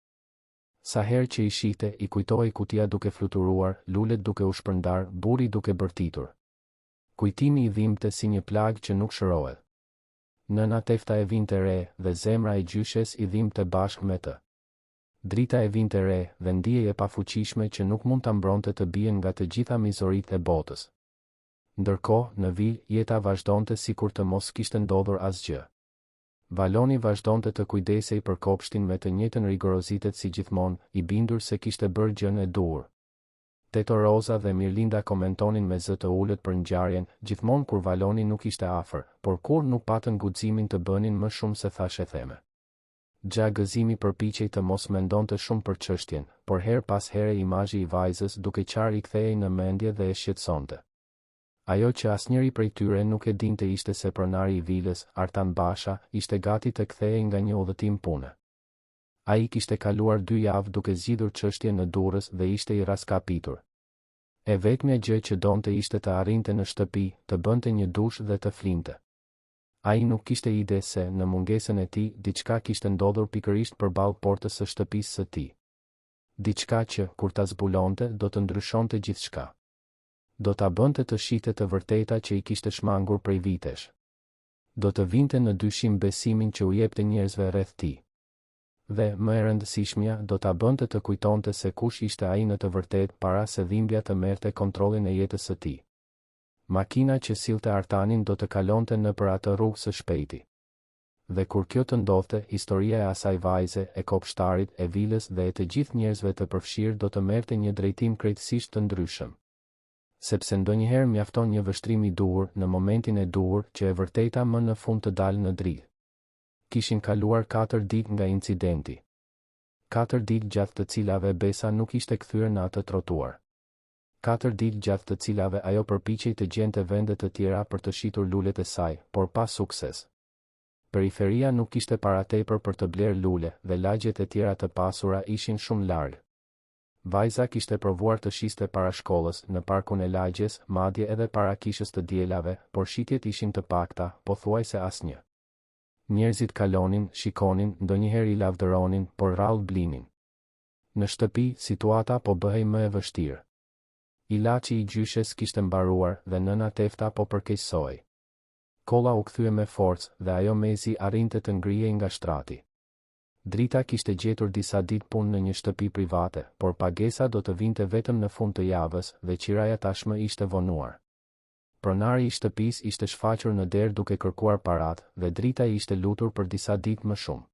Sa herë që i shihte, i kujtohej kutia duke fluturuar, lulet duke u shpërndar, burri duke bërtitur. Kujtimi i dhimbte si një plagë që nuk shërohet. Nëna Tefta e vinte re, dhe zemra e gjyshes i dhimbte bashkë me të. Drita e vinte re, dhe ndjej e pafuqishme që nuk mund ta mbronte të bien nga të gjitha mizoritë e botës. Ndërkohë, në vil, jeta vazhdonte sikur të mos kishte ndodhur asgjë. Valoni vazhdonte të kujdesej për kopshtin me të njëjtën rigorozitet si gjithmonë, i bindur se kishte bërë gjën e duhur. Teto Roza dhe Mirlinda komentonin me zë të ulët për ngjarjen, gjithmonë kur Valoni nuk ishte afër, por kur nuk patën guximin të bënin më shumë se thashë theme. Gëzimi përpiqej të mos mendonte shumë për çështjen, por her pas here imazhi i vajzës duke qarë i kthehej në mendje dhe e shqetësonte. Ajo që asnjëri prej tyre nuk e dinte ishte se pronari i vilës, Artan Basha, ishte gati të kthehej nga një udhëtim pune. Ai kishte kaluar 2 javë duke zgjidhur çështjen në Durrës dhe ishte i raskapitur. E vetmja gjë që donte ishte të arrinte në shtëpi, të bënte një dush dhe të flinte. Ai nuk kishte ide se, në mungesën e tij, diçka kishte ndodhur pikërisht përballë portës së shtëpisë së tij. Diçka që, kur ta zbulonte, do të ndryshonte gjithçka. Do ta bënte të shihte të vërteta që i kishte shmangur prej vitesh. Do të vinte në dyshim besimin që u jepte njerëzve rreth tij. Dhe, më e rëndësishmja, do ta bënte të kujtonte se kush ishte ai në të vërtetë para se dhimbja të merrte kontrollin e jetës së tij. Makina që sillte Artanin do të kalonte nëpër atë rrugë së shpejti. Dhe kur kjo të ndodhte, historia e asaj vajze, e kopshtarit, e vilës dhe e të gjithë njerëzve të përfshirë do të merrte një drejtim krejtësisht të ndryshëm. Sepse ndonjëherë mjafton një vështrim i duhur, në momentin e duhur, që e vërteta më në fund të dalë në dritë. Kishin kaluar 4 ditë nga incidenti. 4 ditë gjatë të cilave Besa nuk ishte kthyer në atë trotuar. 4 ditë gjatë të cilave ajo përpiqej të gjente vende të tjera për të shitur lulet e saj, por pa sukses. Periferia nuk kishte paratepër për të bler lule dhe lagjet e tjera të pasura ishin shumë larg. Vajza kishte provuar të shiste para shkollës, në parkun e lagjes, madje edhe para kishës të dielave, por shitjet ishin të pakta, pothuajse asnjë. Njerëzit kalonin, shikonin, ndonjëherë i lavdëronin, por rrallë blinin. Në shtëpi, situata po bëhej më e vështirë. Ilaçi i gjyshes kishte mbaruar dhe nëna Tefta po përkeqësoi. Kolla u kthye me forcë dhe ajo mezi arrinte të ngrihej nga shtrati. Drita kishte gjetur disa ditë punë në një shtëpi private, por pagesa do të vinte vetëm në fund të javës dhe qiraja tashmë ishte vonuar. Pronari i shtëpisë ishte shfaqur në derë duke kërkuar paratë dhe drita i ishte lutur për disa ditë më shumë.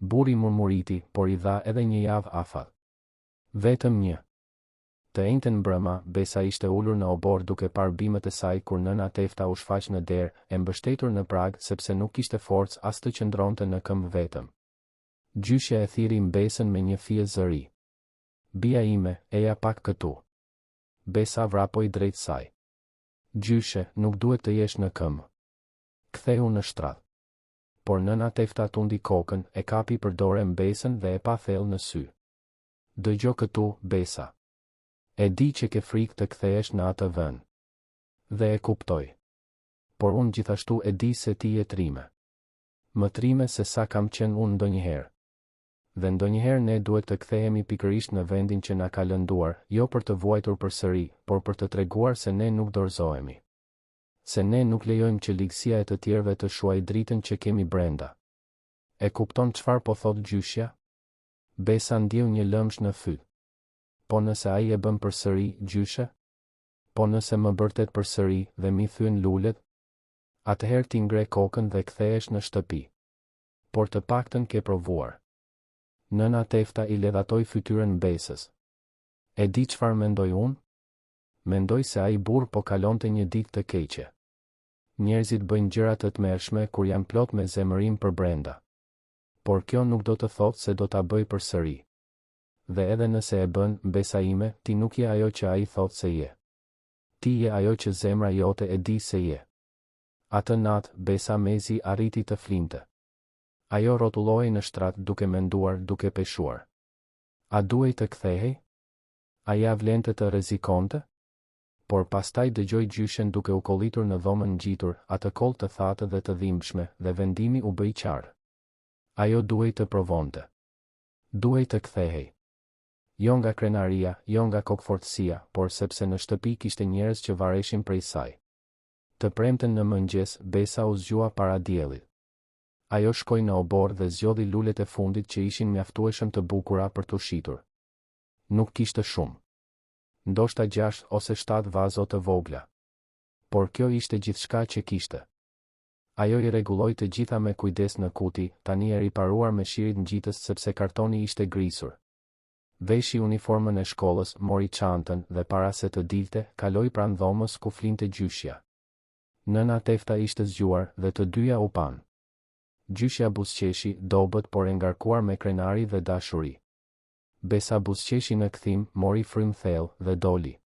Burri murmuriti, por i dha edhe një javë afat. Vetëm një. Të njëjtën mbrëma, Besa ishte ulur në obor duke parë bimët e saj kur nëna Tefta u shfaq në derë, e mbështetur në prag sepse nuk kishte forcë as të qëndronte në këmbë vetëm. Gjyshja e thiri Besën me një fije zëri. Bia ime, eja pak këtu. Besa vrapoi drejt saj. Gjyshe, nuk duhet të jesh në këmbë. Ktheu në shtrat. Por nëna Tefta tundi kokën, e kapi për dorë Besën dhe e pa thellë në sy. Dëgjo këtu, Besa. E di që ke frikë të kthehesh në atë vend. Dhe e kuptoj. Por unë gjithashtu e di se ti je trime. Më trime se sa kam qenë unë ndonjëherë. Dhe ndonjëherë ne duhet të kthehemi pikërisht në vendin që na ka lënduar, jo për të vuajtur përsëri, por për të treguar se ne nuk dorëzohemi. Se ne nuk lejojmë që ligësia e të tjerëve të shuajë dritën që kemi brenda. E kupton çfarë po thot gjyshja? Besa ndjeu një lëmsh në fyt. Po nëse ai e bën përsëri, gjyshe? Po nëse më bërtet përsëri dhe mi thyen lulet? Atëherë ti ngre kokën dhe kthehesh në shtëpi. Por të paktën ke provuar. Nëna Tefta i ledhatoi fytyrën Besës. E di çfarë mendoj unë? Mendoj se ai burr po kalonte një ditë të keqe. Njerëzit bëjnë gjëra të tmerrshme kur janë plot me zemërim për brenda. Por kjo nuk do të thotë se do ta bëj përsëri. Dhe edhe nëse e bën, besa ime, ti nuk je ajo që ai thotë se je. Ti je ajo që zemra jote e di se je. Atë natë, besa mezi arriti të flinte. Ajo rrotulloi në shtrat duke menduar, duke peshuar. A duhej të kthehej? A ja vlente të rrezikonte? Por pastaj dëgjoi gjyshen duke u kollitur në dhomën ngjitur, atë koll të thatë dhe të dhimbshme, dhe vendimi u bë i qartë. Ajo duhej të provonte. Duhej të kthehej. Jo nga krenaria, jo nga kokfortësia, por sepse në shtëpi kishte njerëz që vareshin prej saj. Të premten në mëngjes, besa u zgjua para diellit. Ajo shkoi në obor dhe zgjodhi lulet e fundit që ishin mjaftueshëm të bukura për t'u shitur. Nuk kishte shumë. Ndoshta 6 ose 7 vazo të vogla. Por kjo ishte gjithçka që kishte. Ajo I rregulloi të gjitha me kujdes në kuti, tani e riparuar me shirit ngjitës sepse kartoni ishte grisur. Veshi uniformën e shkollës, mori çantën dhe para se të dilte, kaloi pranë dhomës ku flinte gjyshja. Nëna Tefta ishte zgjuar dhe të dyja u pan. Gjyshja buzëqeshi, dobët por e ngarkuar me krenari dhe dashuri. Besa buzëqeshi në kthim, mori frym thellë dhe doli.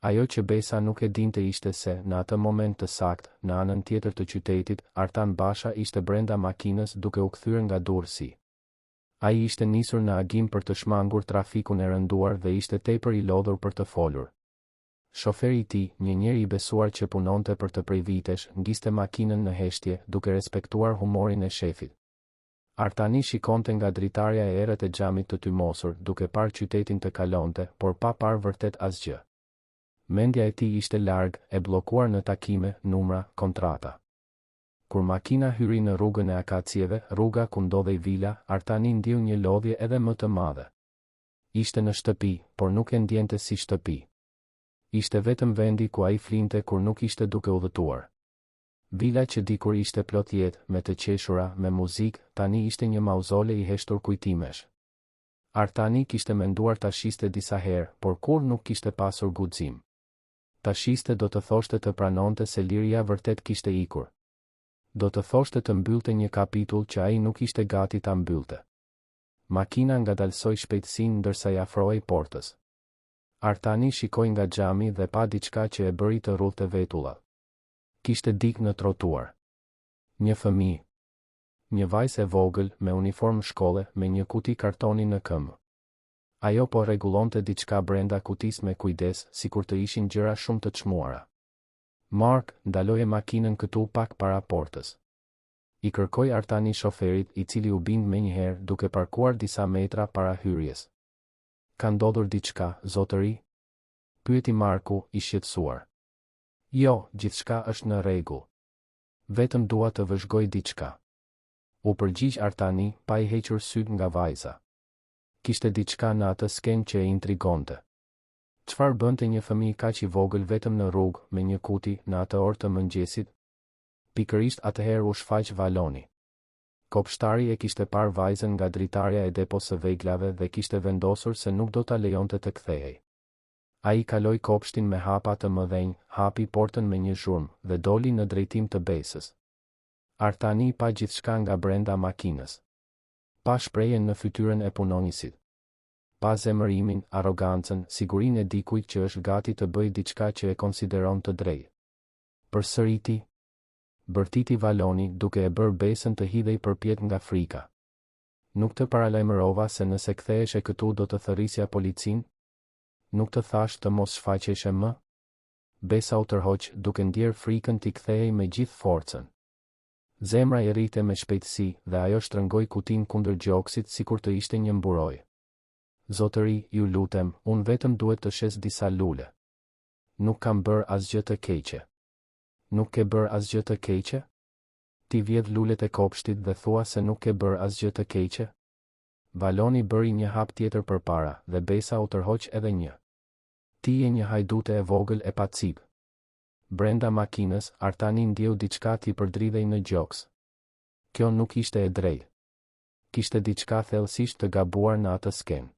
Ajo që Besa nuk e dinte ishte se, në atë moment të saktë, në anën tjetër të qytetit, Artan Basha ishte brenda makinës duke u kthyer nga Durrësi. Ai ishte nisur në agim për të shmangur trafikun e rënduar dhe ishte tepër I lodhur për të folur. Shoferi I tij, një njeri I besuar që punonte për të prej vitesh, ngiste makinën në heshtje, duke respektuar humorin e shefit. Artani shikonte nga dritarja e erët e xhamit të tymosur, duke parë qytetin të kalonte, por pa parë vërtet asgjë. Mendja e tij ishte larg, e bllokuar në takime, numra, kontrata. Kur makina hyri në rrugën e akacieve, rruga ku ndodhej vila, Artani ndiu një lodhje edhe më të madhe. Ishte në shtëpi, por nuk e ndjente si shtëpi. Ishte vetëm vendi ku ai flinte kur nuk ishte duke udhëtuar. Vila që dikur ishte plot jetë, me të qeshura, me muzikë, tani ishte një mauzole I heshtur kujtimesh. Artani kishte menduar ta shiste disa herë, por kur nuk kishte pasur guxim. Ta shiste do të thoshte të pranonte se liria vërtet kishte ikur. Do të thoshte të mbyllte një kapitull që ai nuk ishte gati ta mbyllte. Makina ngadalsoi shpejtësinë ndërsa I afrohej portës. Artani shikoi nga xhami dhe pa diçka që e bëri të rrudhte vetullat. Kishte dik në trotuar. Një fëmijë. Një vajzë e vogël, me uniformë shkolle, me një kuti kartoni në këmbë. Ajo po rregullonte diçka brenda kutisë me kujdes, sikur të ishin gjëra shumë të çmuara. Mark, ndaloje makinën këtu pak para portës. I kërkoi Artani shoferit, I cili u bind menjëherë duke parkuar disa metra para hyrjes. Ka ndodhur diçka, zotëri? Pyeti Marku, I shqetësuar. Jo, gjithçka është në rregull. Vetëm dua të vëzhgoj diçka. U përgjigj Artani, pa I hequr syt nga vajza. Kishte diçka në atë skenë që e intrigonte. Çfarë bënte një fëmijë kaq I vogël vetëm në rrugë, me një kuti, në atë orë të mëngjesit? Pikërisht atëherë u shfaq Valoni. Kopshtari e kishte parë vajzën nga dritarja e deposë së veglave dhe kishte vendosur se nuk do ta lejonte të kthehej. Ai kaloi kopshtin me hapa të mëdhenj, hapi portën me një zhurmë dhe doli në drejtim të Besës. Artani pa gjithçka nga brenda makinës. Pa shprehjen në fytyrën e punonjësit. Pa zemërimin, arrogancën, sigurinë e dikujt që është gati të bëjë diçka që e konsideron të drejtë. Përsëriti. Bërtiti Valoni duke e bërë Besën të hidhej përpjet nga frika. Nuk të paralajmërova se nëse ktheheshe këtu do të thërrisja policinë? Nuk të thash të mos shfaqeshe më? Besa u tërhoq duke ndjer frikën t'i kthehej me gjithë forcën. Zemra I rrite me shpejtësi dhe ajo shtrëngoi kutin kundër gjoksit sikur të ishte një mburoj. Zotëri, ju lutem, unë vetëm duhet të shes disa lule. Nuk kam bërë asgjë të keqe. Nuk ke bërë asgjë të keqe? Ti vjedh lulet e kopshtit dhe thua se nuk ke bërë asgjë të keqe? Valoni bëri një hap tjetër përpara dhe Besa u tërhoq edhe një. Ti je një hajdute e vogël e pacip. Brenda makinës, Artani ndjeu diçka t'i përdridhej në gjoks. Kjo nuk ishte e drejtë. Kishte diçka thellësisht të gabuar në atë skenë.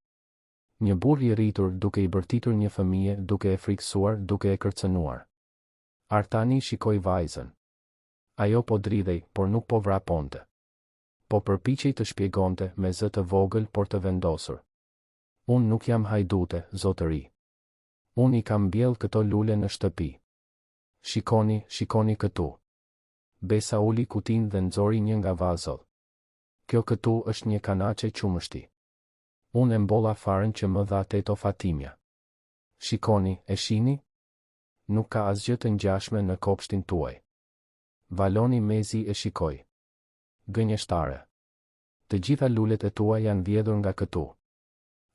Një burr I rritur duke I bërtitur një fëmijë, duke e frikësuar, duke e kërcënuar. Artani shikoi vajzën. Ajo po dridhej, por nuk po vraponte. Po përpiqej të shpjegonte me zë të vogël por të vendosur. Unë nuk jam hajdute, zotëri. Unë i kam mbjell këto lule në shtëpi. Shikoni këtu. Besa uli kutin dhe nxori një nga vazot. Kjo këtu është një kanaçe qumështi. Unë e mbolla farën që më dha teto Fatimja. Shikoni, e shihni? Nuk ka asgjë të ngjashme në kopshtin tuaj. Valoni mezi e shikoi. Gënjeshtare. Të gjitha lulet e tua janë vjedhur nga këtu.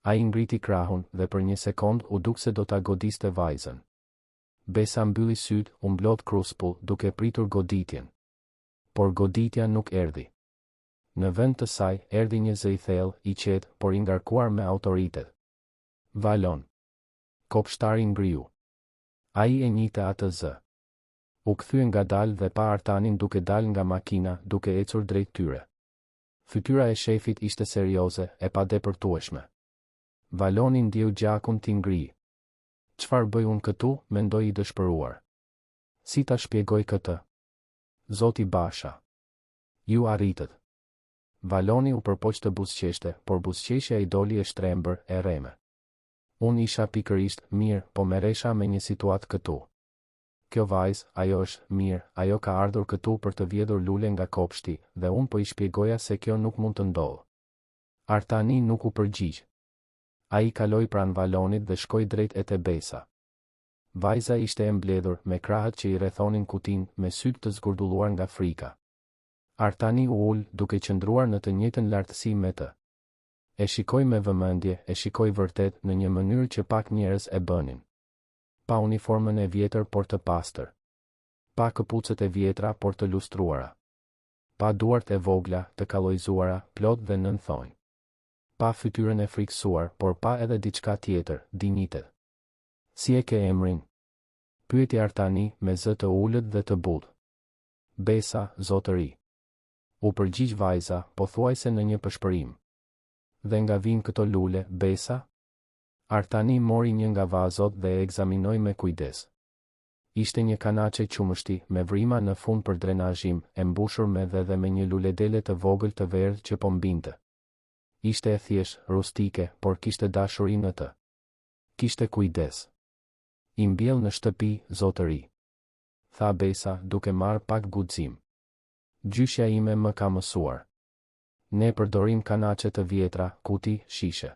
Ai ngriti krahun dhe për një sekond u duk se do ta godiste vajzën. Besa mbylli syt, u mblodh kruspull duke pritur goditjen. Por goditja nuk erdhi. Në vend të saj, erdhi një zë i thellë, i qetë, por i ngarkuar me autoritet. Valon. Kopshtari ngriu. Ai e njihte atë zë. U kthye ngadalë dhe pa Artanin duke dalë nga makina, duke ecur drejt tyre. Fytyra e shefit ishte serioze, e padepërtueshme. Valoni ndjeu gjakun t'i ngri. Çfarë bëj unë këtu, mendoi i dëshpëruar. Si ta shpjegoj këtë? Zoti Basha. Ju arritët. Valoni u përpoq të buzëqeshte, por buzëqeshja i doli e shtrembër, e rreme. Unë isha pikërisht mirë, po merresha me një situatë këtu. Kjo vajzë, ajo është mirë, ajo ka ardhur këtu për të vjedhur lule nga kopshti, dhe unë po i shpjegoja se kjo nuk mund të ndodhë. Artani nuk u përgjigj. Ai kaloi pranë Valonit dhe shkoi drejt e te Besa. Vajza ishte e mbledhur, me krahët që i rrethonin kutin, me sytë të zgurdulluar nga frika. Artani u ul, duke qëndruar në të njëjtën lartësi me të. E shikoi me vëmendje, e shikoi vërtet në një mënyrë që pak njerëz e bënin. Pa uniformën e vjetër por të pastër. Pa këpucët e vjetra por të lustruara. Pa duart e vogla, të kallojzuara, plot dhe nënthonj. Pa fytyrën e friksuar, por pa edhe diçka tjetër, dinjitet. Si e ke emrin? Pyeti Artani me zë të ulët dhe të butë. Besa, zotëri. U përgjigj vajza, pothuajse në një pëshpërim. Dhe nga vijnë këto lule, Besa? Artani mori një nga vazot dhe e ekzaminoi me kujdes. Ishte një kanaçe qumështi, me vrima në fund për drenazhim, e mbushur me dhe me një luledele të vogël të verdhë që po mbinte. Ishte e thjesht, rustike, por kishte dashuri në të. Kishte kujdes. I mbjell në shtëpi, zotëri. Tha Besa, duke marrë pak guxim. Gjyshja ime më ka mësuar. Ne përdorim kanaçe të vjetra, kuti, shishe.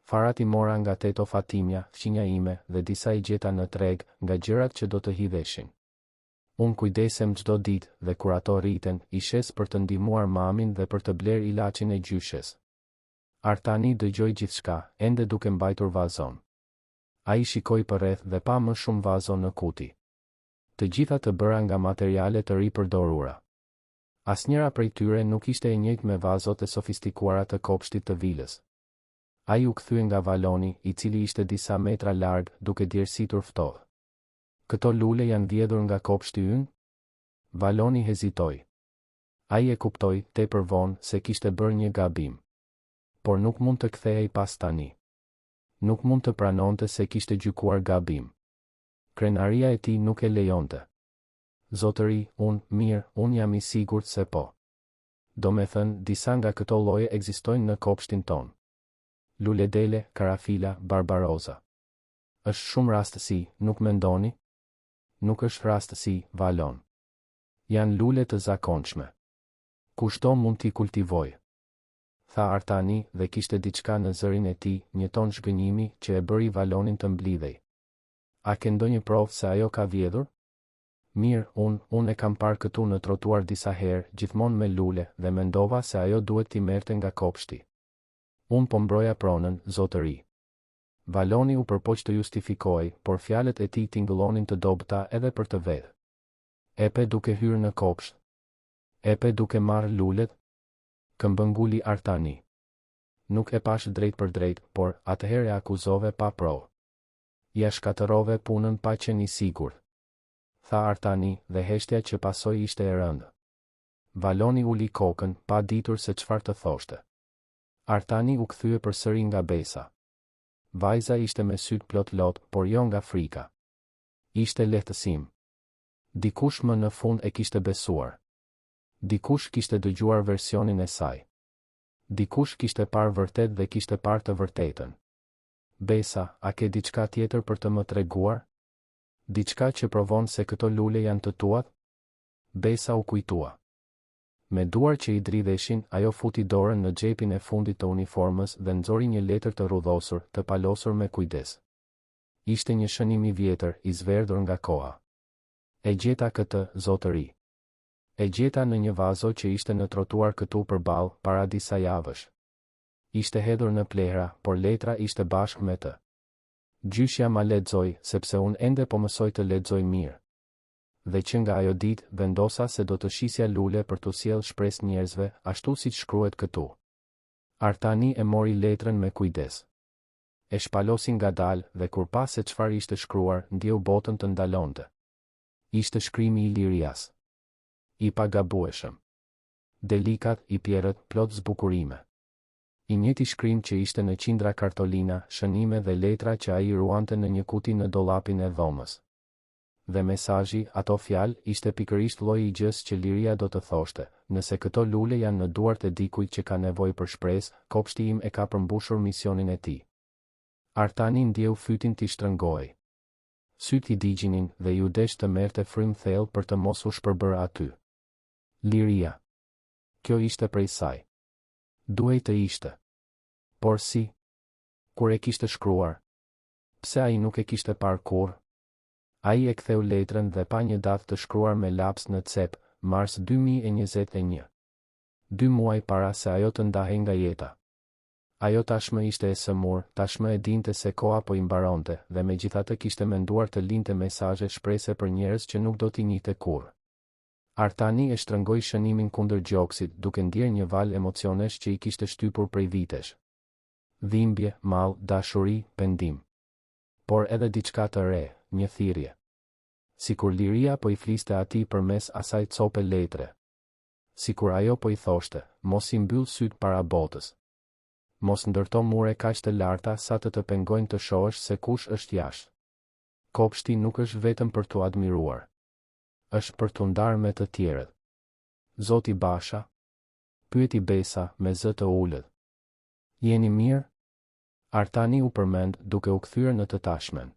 Farat i mora nga teto Fatimja, fqinja ime, dhe disa i gjeta në treg, nga gjërat që do të hidheshin. Unë kujdesem çdo ditë, dhe kur ato rriten, i shes për të ndihmuar mamin dhe për të bler ilaçin e gjyshes. Artani dëgjoi gjithçka, ende duke mbajtur vazon. Ai shikoi përreth dhe pa më shumë vazon në kuti. Të gjitha të bëra nga materiale të ripërdorura. Asnjëra prej tyre nuk ishte e njëjtë me vazot e sofistikuara të kopshtit të vilës. Ai u kthye nga Valoni, i cili ishte disa metra larg, duke djersitur ftohtë. Këto lule janë vjedhur nga kopshti ynë? Valoni hezitoi. Ai e kuptoi tepër vonë se kishte bërë një gabim. Por nuk mund të kthehej pas tani. Nuk mund të pranonte se kishte gjykuar gabim. Krenaria e tij nuk e lejonte. Zotëri, unë jam i sigurt se po. Do me thënë, disa nga këto lloje ekzistojnë në kopshtin ton. Luledele, karafila, barbaroza. Është shumë rastësi, nuk mendoni? Nuk është rastësi, Valon. Janë lule të zakonshme. Kushdo mund t'i kultivoj. Tha Artani dhe kishte diçka në zërin e tij, një ton zhgënjimi që e bëri Valonin të mblidhej. A ke ndonjë provë se ajo ka vjedhur? Mirë, unë e kam parë këtu në trotuar disa herë, gjithmonë me lule, dhe mendova se ajo duhet t'i merrte nga kopshti. Unë po mbroja pronën, zotëri. Valoni u përpoq të justifikoj, por fjalët e tij tingëllonin të dobëta edhe për të vetë. Epe duke hyrë në kopsht. Epe duke marrë lulet. Këmbënguli Artani. Nuk e pash drejt për drejt, por atëherë e akuzove pa provë. Ja shkatërove punën pa qenë i sigurt. Tha Artani, dhe heshtja që pasoi ishte e rëndë. Valoni uli kokën, pa ditur se çfarë të thoshte. Artani u kthye përsëri nga Besa. Vajza ishte me syt plot lot, por jo nga frika. Ishte lehtësim. Dikush më në fund e kishte besuar. Dikush kishte dëgjuar versionin e saj. Dikush kishte parë vërtet dhe kishte parë të vërtetën. Besa, a ke diçka tjetër për të më treguar? Diçka që provon se këto lule janë të tuat? Besa u kujtua. Me duar që i dridheshin, ajo futi dorën në xhepin e fundit të uniformës dhe nxori një letër të rrudhosur, të palosur me kujdes. Ishte një shënim i vjetër, i zverdhur nga koha. E gjeta këtë, zotëri. E gjeta në një vazo që ishte në trotuar këtu përballë, para disa javësh. Ishte hedhur në plehra, por letra ishte bashkë me të. Gjyshja ma lexoj, sepse unë ende po mësoj të lexoj mirë. Dhe që nga ajo ditë, vendosa se do të shisja lule për të sjellë shpresë njerëzve, ashtu siç shkruhet këtu. Artani e mori letrën me kujdes. E shpalosi ngadalë dhe kur pa se çfarë ishte shkruar, ndjeu botën të ndalonte. Ishte shkrimi i Lirias. I pagabueshëm. Delikat, i pjerët, plot zbukurime. I njëjti shkrim që ishte në qindra kartolina, shënime dhe letra që ai ruante në një kuti në dollapin e dhomës. Dhe mesazhi, ato fjalë, ishte pikërisht lloji i gjës që Liria do të thoshte, nëse këto lule janë në duart e dikujt që ka nevojë për shpresë, kopshti im e ka përmbushur misionin e tij. Artani ndjeu fytin t'i shtrëngoi. Syt i digjinin dhe ju desh të merrte frym thellë për të mos u shpërbërë aty. Liria. Kjo ishte prej saj. Duhej të ishte. Por si? Kur e kishte shkruar? Pse ai nuk e kishte parë kurrë? Ai e ktheu letrën dhe pa një datë të shkruar me laps në cep, mars 2021. 2 muaj para se ajo të ndahej nga jeta. Ajo tashmë ishte e sëmur, tashmë e dinte se koha po i mbaronte dhe megjithatë kishte menduar të linte mesazhe shprese për njerëz që nuk do t'i njihte kurrë. Artani e shtrëngoi shënimin kundër gjoksit, duke ndjerë një val emocionesh që i kishte shtypur prej vitesh. Dhimbje, mall, dashuri, pendim. Por edhe diçka të re, një thirrje. Sikur Liria po i fliste atij përmes asaj cope letre. Sikur ajo po i thoshte, mos i mbyll syt para botës. Mos ndërto mure kaq të larta sa të pengojnë të shohësh se kush është jashtë. Kopshti nuk është vetëm për t'u admiruar. Është për t'u ndarë me të tjerët. Zoti Basha? Pyeti Besa me zë të ulët. Jeni mirë? Artani u përmend duke u kthyer në të tashmen.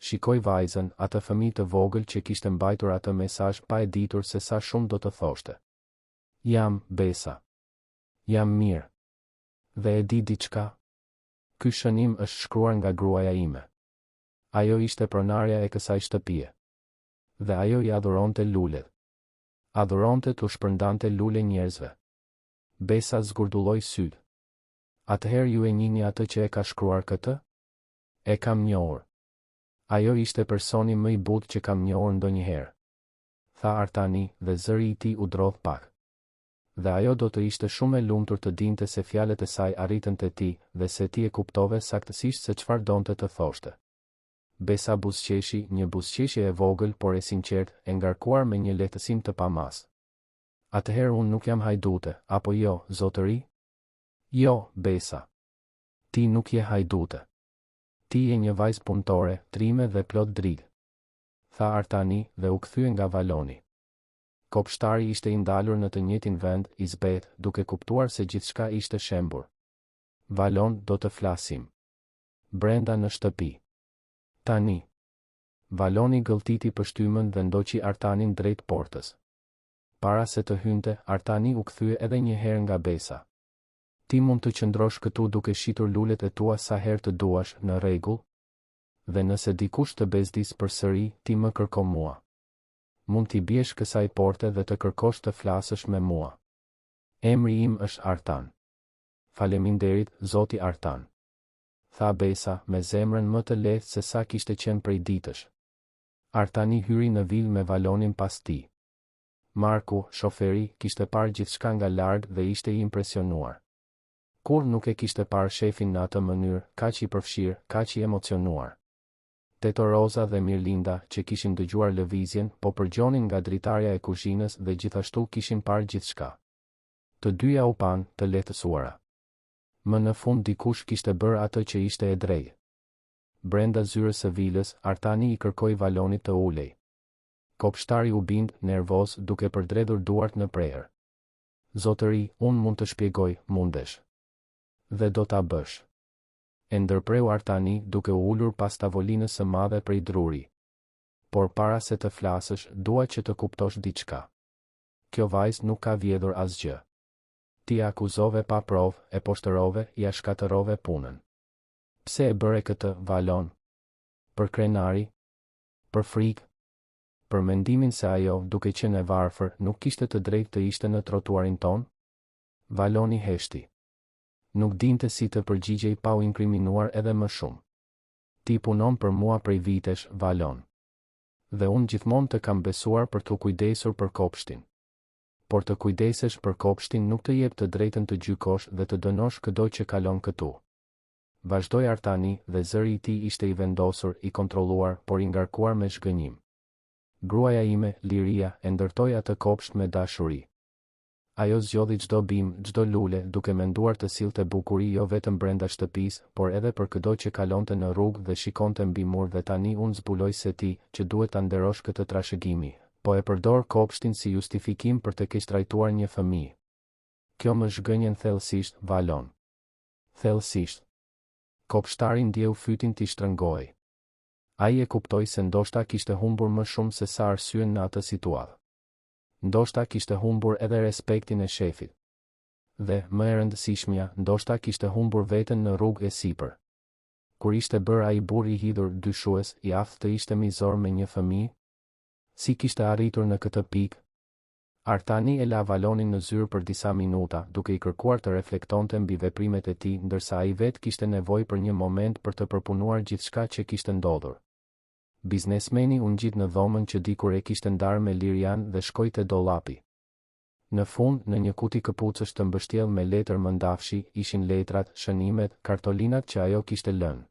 Shikoi vajzën, atë fëmijë të vogël që kishte mbajtur atë mesazh pa e ditur se sa shumë do të thoshte. Jam, Besa. Jam mirë. Dhe e di diçka? Ky shënim është shkruar nga gruaja ime. Ajo ishte pronarja e kësaj shtëpie. Dhe ajo i adhuronte lulet. Adhuronte t'u shpërndante lule njerëzve. Besa zgurdulloi syt. Atëherë ju e njihni atë që e ka shkruar këtë? E kam njohur. Ajo ishte personi më i butë që kam njohur ndonjëherë. Tha Artani dhe zëri i tij u drodh pak. Dhe ajo do të ishte shumë e lumtur të dinte se fjalët e saj arritën te ti dhe se ti e kuptove saktësisht se çfarë donte të thoshte. Besa buzëqeshi, një buzëqeshje e vogël por e sinqert, e ngarkuar me një lehtësim të pamas. Atëherë unë nuk jam hajdute, apo jo, zotëri? Jo, Besa. Ti nuk je hajdute. Ti je një vajzë punëtore, trime dhe plot drigë. Tha Artani dhe u kthye nga valoni. Kopshtari ishte i ndalur në të njëjtin vend, i zbet, duke kuptuar se gjithçka ishte shembur. Valon, do të flasim. Brenda në shtëpi. Tani. Valoni gëlltiti pështymën dhe ndoqi Artanin drejt portës. Para se të hynte, Artani u kthye edhe një herë nga Besa. Ti mund të qëndrosh këtu duke shitur lulet e tua sa herë të duash, në rregull? Dhe nëse dikush të bezdis përsëri, ti më kërko mua. Mund t'i biesh kësaj porte dhe të kërkosh të flasësh me mua. Emri im është Artan. Faleminderit, zoti Artan. Tha Besa me zemrën më të lehtë se sa kishte qenë prej ditësh. Artani hyri në vil me Valonin pas tij. Marku, shoferi, kishte parë gjithçka nga larg dhe ishte i impresionuar. Kur nuk e kishte parë shefin në atë mënyrë, kaq i përfshirë, kaq i emocionuar. Teto Roza dhe Mirlinda, që kishin dëgjuar lëvizjen, po përgjonin nga dritarja e kuzhinës dhe gjithashtu kishin parë gjithçka. Të dyja u pan, të lehtësuara. Më në fund dikush kishte bërë atë që ishte e drejtë. Brenda zyrës së vilës, Artani i kërkoi Valonit të ulej. Kopshtari u bind, nervoz, duke përdredhur duart në prerë. Zotëri, unë mund të shpjegoj, mundesh. Dhe do ta bësh. E ndërpreu Artani duke u ulur pas tavolinës së madhe prej druri. Por para se të flasësh, dua që të kuptosh diçka. Kjo vajzë nuk ka vjedhur asgjë. Ti akuzove pa provë, e poshtërove, ja shkatërove punën. Pse e bëre këtë, Valon? Për krenari? Për frikë? Për mendimin se ajo, duke qenë e varfër, nuk kishte të drejtë të ishte në trotuarin ton? Valoni heshti. Nuk dinte si të përgjigjej pa u inkriminuar edhe më shumë. Ti punon për mua prej vitesh, Valon. Dhe unë gjithmonë të kam besuar për të kujdesur për kopshtin. Por të kujdesesh për kopshtin nuk të jep të drejtën të gjykosh dhe të dënosh çdo që kalon këtu. Vazhdoi Artani dhe zëri i tij ishte i vendosur, i kontrolluar, por i ngarkuar me shgënjim. Gruaja ime, Liria, e ndërtoi atë kopsht me dashuri. Ajo zgjodhi çdo bim, çdo lule, duke menduar të sillte bukuri jo vetëm brenda shtëpisë, por edhe për çdo që kalonte në rrugë dhe shikonte mbi mur dhe tani unë zbuloj se ti, që duhet ta nderosh këtë trashëgimi, po e përdor kopshtin si justifikim për të keqtrajtuar një fëmijë. Kjo më zhgënjen thellësisht, Valon. Thellësisht. Kopshtari ndjeu fytin t'i shtrëngoi. Ai e kuptoi se ndoshta kishte humbur më shumë se sa arsyen në atë situatë. Ndoshta kishte humbur edhe respektin e shefit. Dhe, më e rëndësishmja, ndoshta kishte humbur veten në rrugë e sipër. Kur ishte bërë ai burr i hidhur dyshues, i aftë të ishte mizor me një fëmijë? Si kishte arritur në këtë pikë? Artani e la Valonin në zyrë për disa minuta, duke i kërkuar të reflektonte mbi veprimet e tij, ndërsa ai vetë kishte nevojë për një moment për të përpunuar gjithçka që kishte ndodhur. Biznesmeni u ngjit në dhomën që dikur e kishte ndarë me Lirian dhe shkoi te dollapi. Në fund, në një kuti këpucësh të mbështjell me letër mëndafshi, ishin letrat, shënimet, kartolinat që ajo kishte lënë.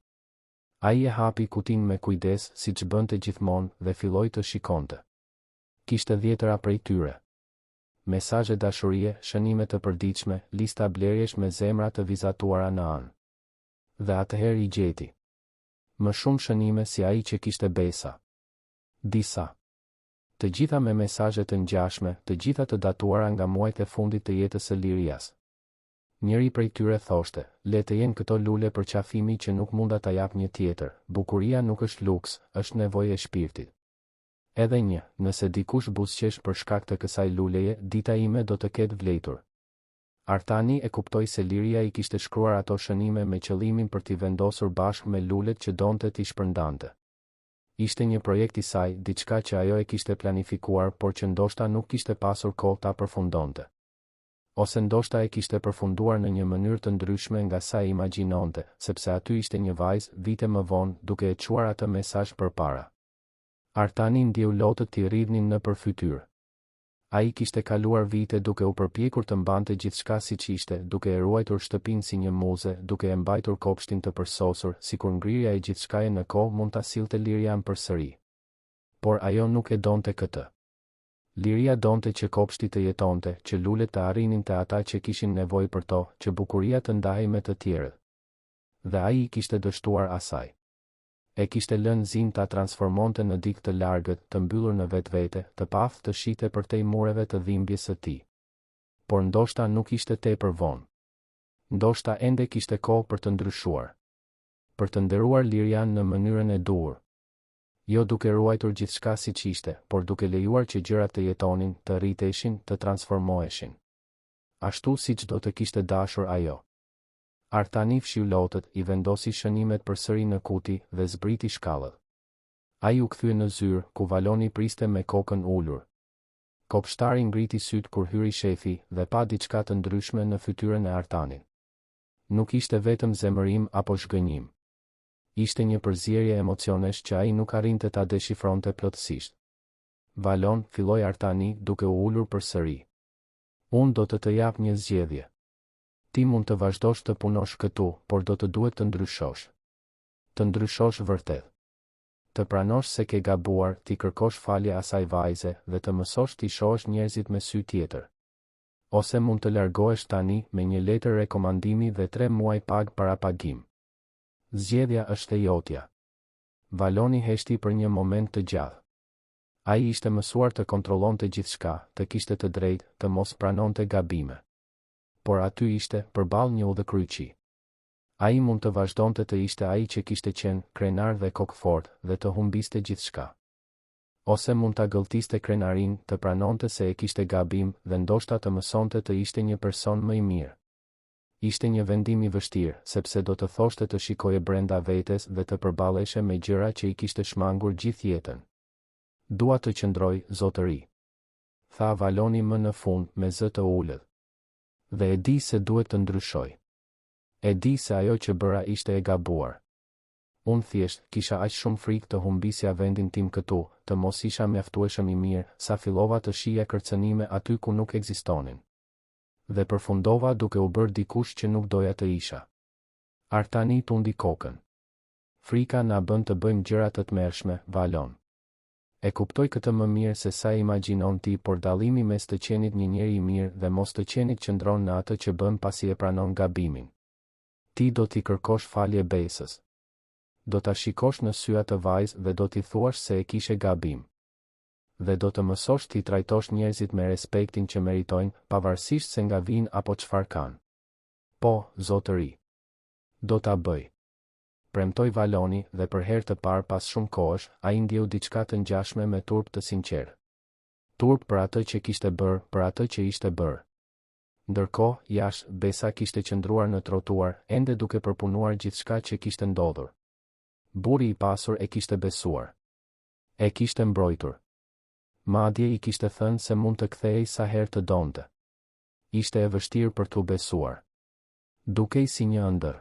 Ai e hapi kutin me kujdes, siç bënte gjithmonë, dhe filloi të shikonte. Kishte 10 prej tyre. Mesazhe dashurie, shënime të përditshme, lista blerjesh me zemra të vizatuara në anë. Dhe atëherë i gjeti. Më shumë shënime si ai që kishte besa. Disa. Të gjitha me mesazhe të ngjashme, të gjitha të datuara nga muajt e fundit të jetës së Lirias. Njëri prej tyre thoshte, le të jenë këto lule për qafimi që nuk munda ta jap një tjetër, bukuria nuk është luks, është nevojë e shpirtit. Edhe një, nëse dikush buzëqesh për shkak të kësaj luleje, dita ime do të ketë vlejtur. Artani e kuptoi se Liria i kishte shkruar ato shënime me qëllimin për t'i vendosur bashkë me lulet që donte t'i shpërndante. Ishte një projekt i saj, diçka që ajo e kishte planifikuar, por që ndoshta nuk kishte pasur kohë ta përfundonte. Ose ndoshta e kishte përfunduar në një mënyrë të ndryshme nga sa e imagjinonte, sepse aty ishte një vajzë, vite më vonë, duke e çuar atë mesazh përpara. Artani ndjeu lotët t'i rridhnin në përfytyrë. Ai kishte kaluar vite duke u përpjekur të mbante gjithçka siç ishte, duke e ruajtur shtëpinë si një muze, duke e mbajtur kopshtin të përsosur, sikur ngrirja e gjithçkaje në kohë mund ta sillte Lirian përsëri. Por ajo nuk e donte këtë. Liria donte që kopshti të jetonte, që lulet të arrinin te ata që kishin nevojë për to, që bukuria të ndahej me të tjerët. Dhe ai i kishte dështuar asaj. E kishte lënë zim ta transformonte në dikë të largët, të mbyllur në vetvete, të paftë të shite përtej mureve të dhimbjes së tij. Por ndoshta nuk ishte tepër vonë. Ndoshta ende kishte kohë për të ndryshuar. Për të nderuar Lirian në mënyrën e duhur. Jo duke ruajtur gjithçka siç ishte, por duke lejuar që gjërat të jetonin, të rriteshin, të transformoheshin. Ashtu siç do të kishte dashur ajo. Artani fshiu lotët, i vendosi shënimet përsëri në kuti dhe zbriti shkallët. Ai u kthye në zyrë, ku Valoni priste me kokën ulur. Kopshtari ngriti syt kur hyri shefi dhe pa diçka të ndryshme në fytyrën e Artanit. Nuk ishte vetëm zemërim apo shgënjim. Ishte një përzierje emocionesh që ai nuk arrinte ta deshifronte plotësisht. Valon, filloi Artani duke u ulur përsëri. Unë do të jap një zgjedhje. Ti mund të vazhdosh të punosh këtu, por do të duhet të ndryshosh. Të ndryshosh vërtet. Të pranosh se ke gabuar, ti kërkosh falje asaj vajze dhe të mësosh t'i shohësh njerëzit me sy tjetër. Ose mund të largohesh tani me një letër rekomandimi dhe 3 muaj pagë para pagim. Zgjedhja është e jotja. Valoni heshti për një moment të gjatë. Ai ishte mësuar të kontrollonte gjithçka, të kishte të drejtë, të mos pranonte gabime. Por aty ishte, përballë një udhëkryqi. Ai mund të vazhdonte të ishte ai që kishte qenë krenar dhe kokfort dhe të humbiste gjithçka. Ose mund ta gëlltiste krenarin, të pranonte se e kishte gabim dhe ndoshta të mësonte të ishte një person më i mirë. Ishte një vendim i vështirë, sepse do të thoshte të shikoje brenda vetes dhe të përballeshe me gjëra që i kishte shmangur gjithë jetën. Dua të qëndroj, zotëri, tha Valoni më në fund me zë të ulët. Dhe e di se duhet të ndryshoj. E di se ajo që bëra ishte e gabuar. Unë thjesht kisha aq shumë frikë të humbisja vendin tim këtu, të mos isha mjaftueshëm i mirë, sa fillova të shija kërcënime aty ku nuk ekzistonin. Dhe përfundova duke u bërë dikush që nuk doja të isha. Artani tundi kokën. Frika na bën të bëjmë gjëra të tmerrshme, Valon. E kuptoj këtë më mirë se sa imagjinon ti, por dallimi mes të qenit një njeri i mirë dhe mos të qenit qëndron në atë që bën pasi e pranon gabimin. Ti do t'i kërkosh falje besës. Do ta shikosh në sy atë vajzë dhe do t'i thuash se e kishe gabim. Dhe do të mësosh t'i trajtosh njerëzit me respektin që meritojnë, pavarësisht se nga vijnë apo çfarë kanë. Po, zotëri. Do ta bëj. Premtoi Valoni dhe për herë të parë pas shumë kohësh, ai ndjeu diçka të ngjashme me turp të sinqertë. Turp për atë që kishte bërë, për atë që ishte bërë. Ndërkohë, jashtë, Besa kishte qëndruar në trotuar, ende duke përpunuar gjithçka që kishte ndodhur. Burri i pasur e kishte besuar. E kishte mbrojtur. Madje i kishte thënë se mund të kthehej sa herë të donte. Ishte e vështirë për t'u besuar. Dukej si një ëndër.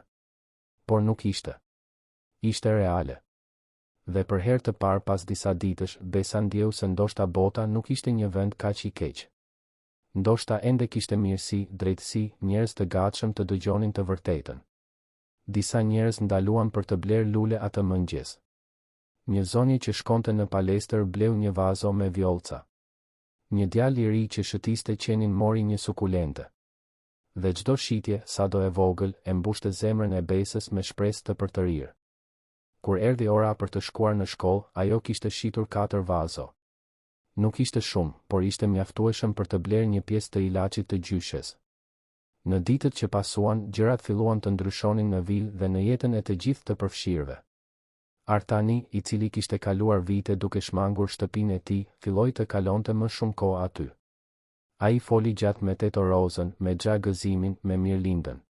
Por nuk ishte. Ishte reale. Dhe për herë të parë pas disa ditësh, Besa ndjeu se ndoshta bota nuk ishte një vend kaq i keq. Ndoshta ende kishte mirësi, drejtësi, njerëz të gatshëm të dëgjonin të vërtetën. Disa njerëz ndaluan për të bler lule atë mëngjes. Një zonjë që shkonte në palestër bleu një vazo me vjollca. Një djalë i ri që shëtiste qenin mori një sukulente. Dhe çdo shitje, sado e vogël, e mbushte zemrën e Besës me shpresë të përtërirë. Kur erdhi ora për të shkuar në shkollë, ajo kishte shitur 4 vazo. Nuk ishte shumë, por ishte mjaftueshëm për të blerë një pjesë të ilaçit të gjyshes. Në ditët që pasuan, gjërat filluan të ndryshonin në vil dhe në jetën e të gjithë të përfshirëve. Artani, i cili kishte kaluar vite duke shmangur shtëpinë e tij, filloi të kalonte më shumë kohë aty. Ai foli gjatë me Teto Rozën, me Xha Gëzimin, me Mirlindën.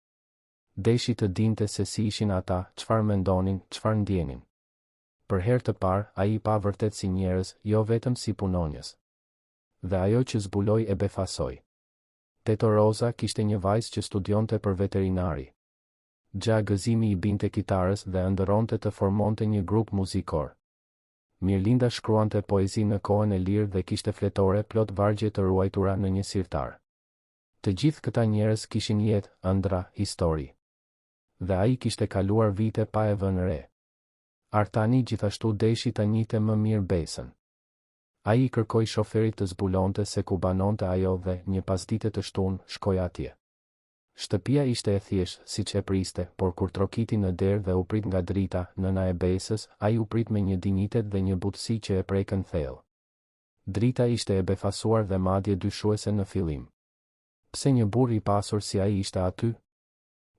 Deshi të dinte se si ishin ata, çfarë mendonin, çfarë ndjenin. Për herë të parë, ai pa vërtet si njerëz, jo vetëm si punonjës. Dhe ajo që zbuloi e befasoi. Teto Roza kishte një vajzë që studionte për veterinari. Xha Gëzimi i binte kitarës dhe ëndërronte të formonte një grup muzikor. Mirlinda shkruante poezi në kohën e lirë dhe kishte fletore plot vargje të ruajtura në një sirtar. Të gjithë këta njerëz kishin jetë, ëndra, histori. Dhe ai kishte kaluar vite pa e vënë re. Artani gjithashtu deshi ta njihte më mirë Besën. Ai i kërkoi shoferit të zbulonte se ku banonte ajo dhe, një pasdite të shtunë, shkoi atje. Shtëpia ishte e thjeshtë, siç e priste, por kur trokiti në derë dhe u prit nga Drita, nëna e Besës, ai u prit me një dinjitet dhe një butësi që e prekën thellë. Drita ishte e befasuar dhe madje dyshuese në fillim. Pse një burr i pasur si ai ishte aty?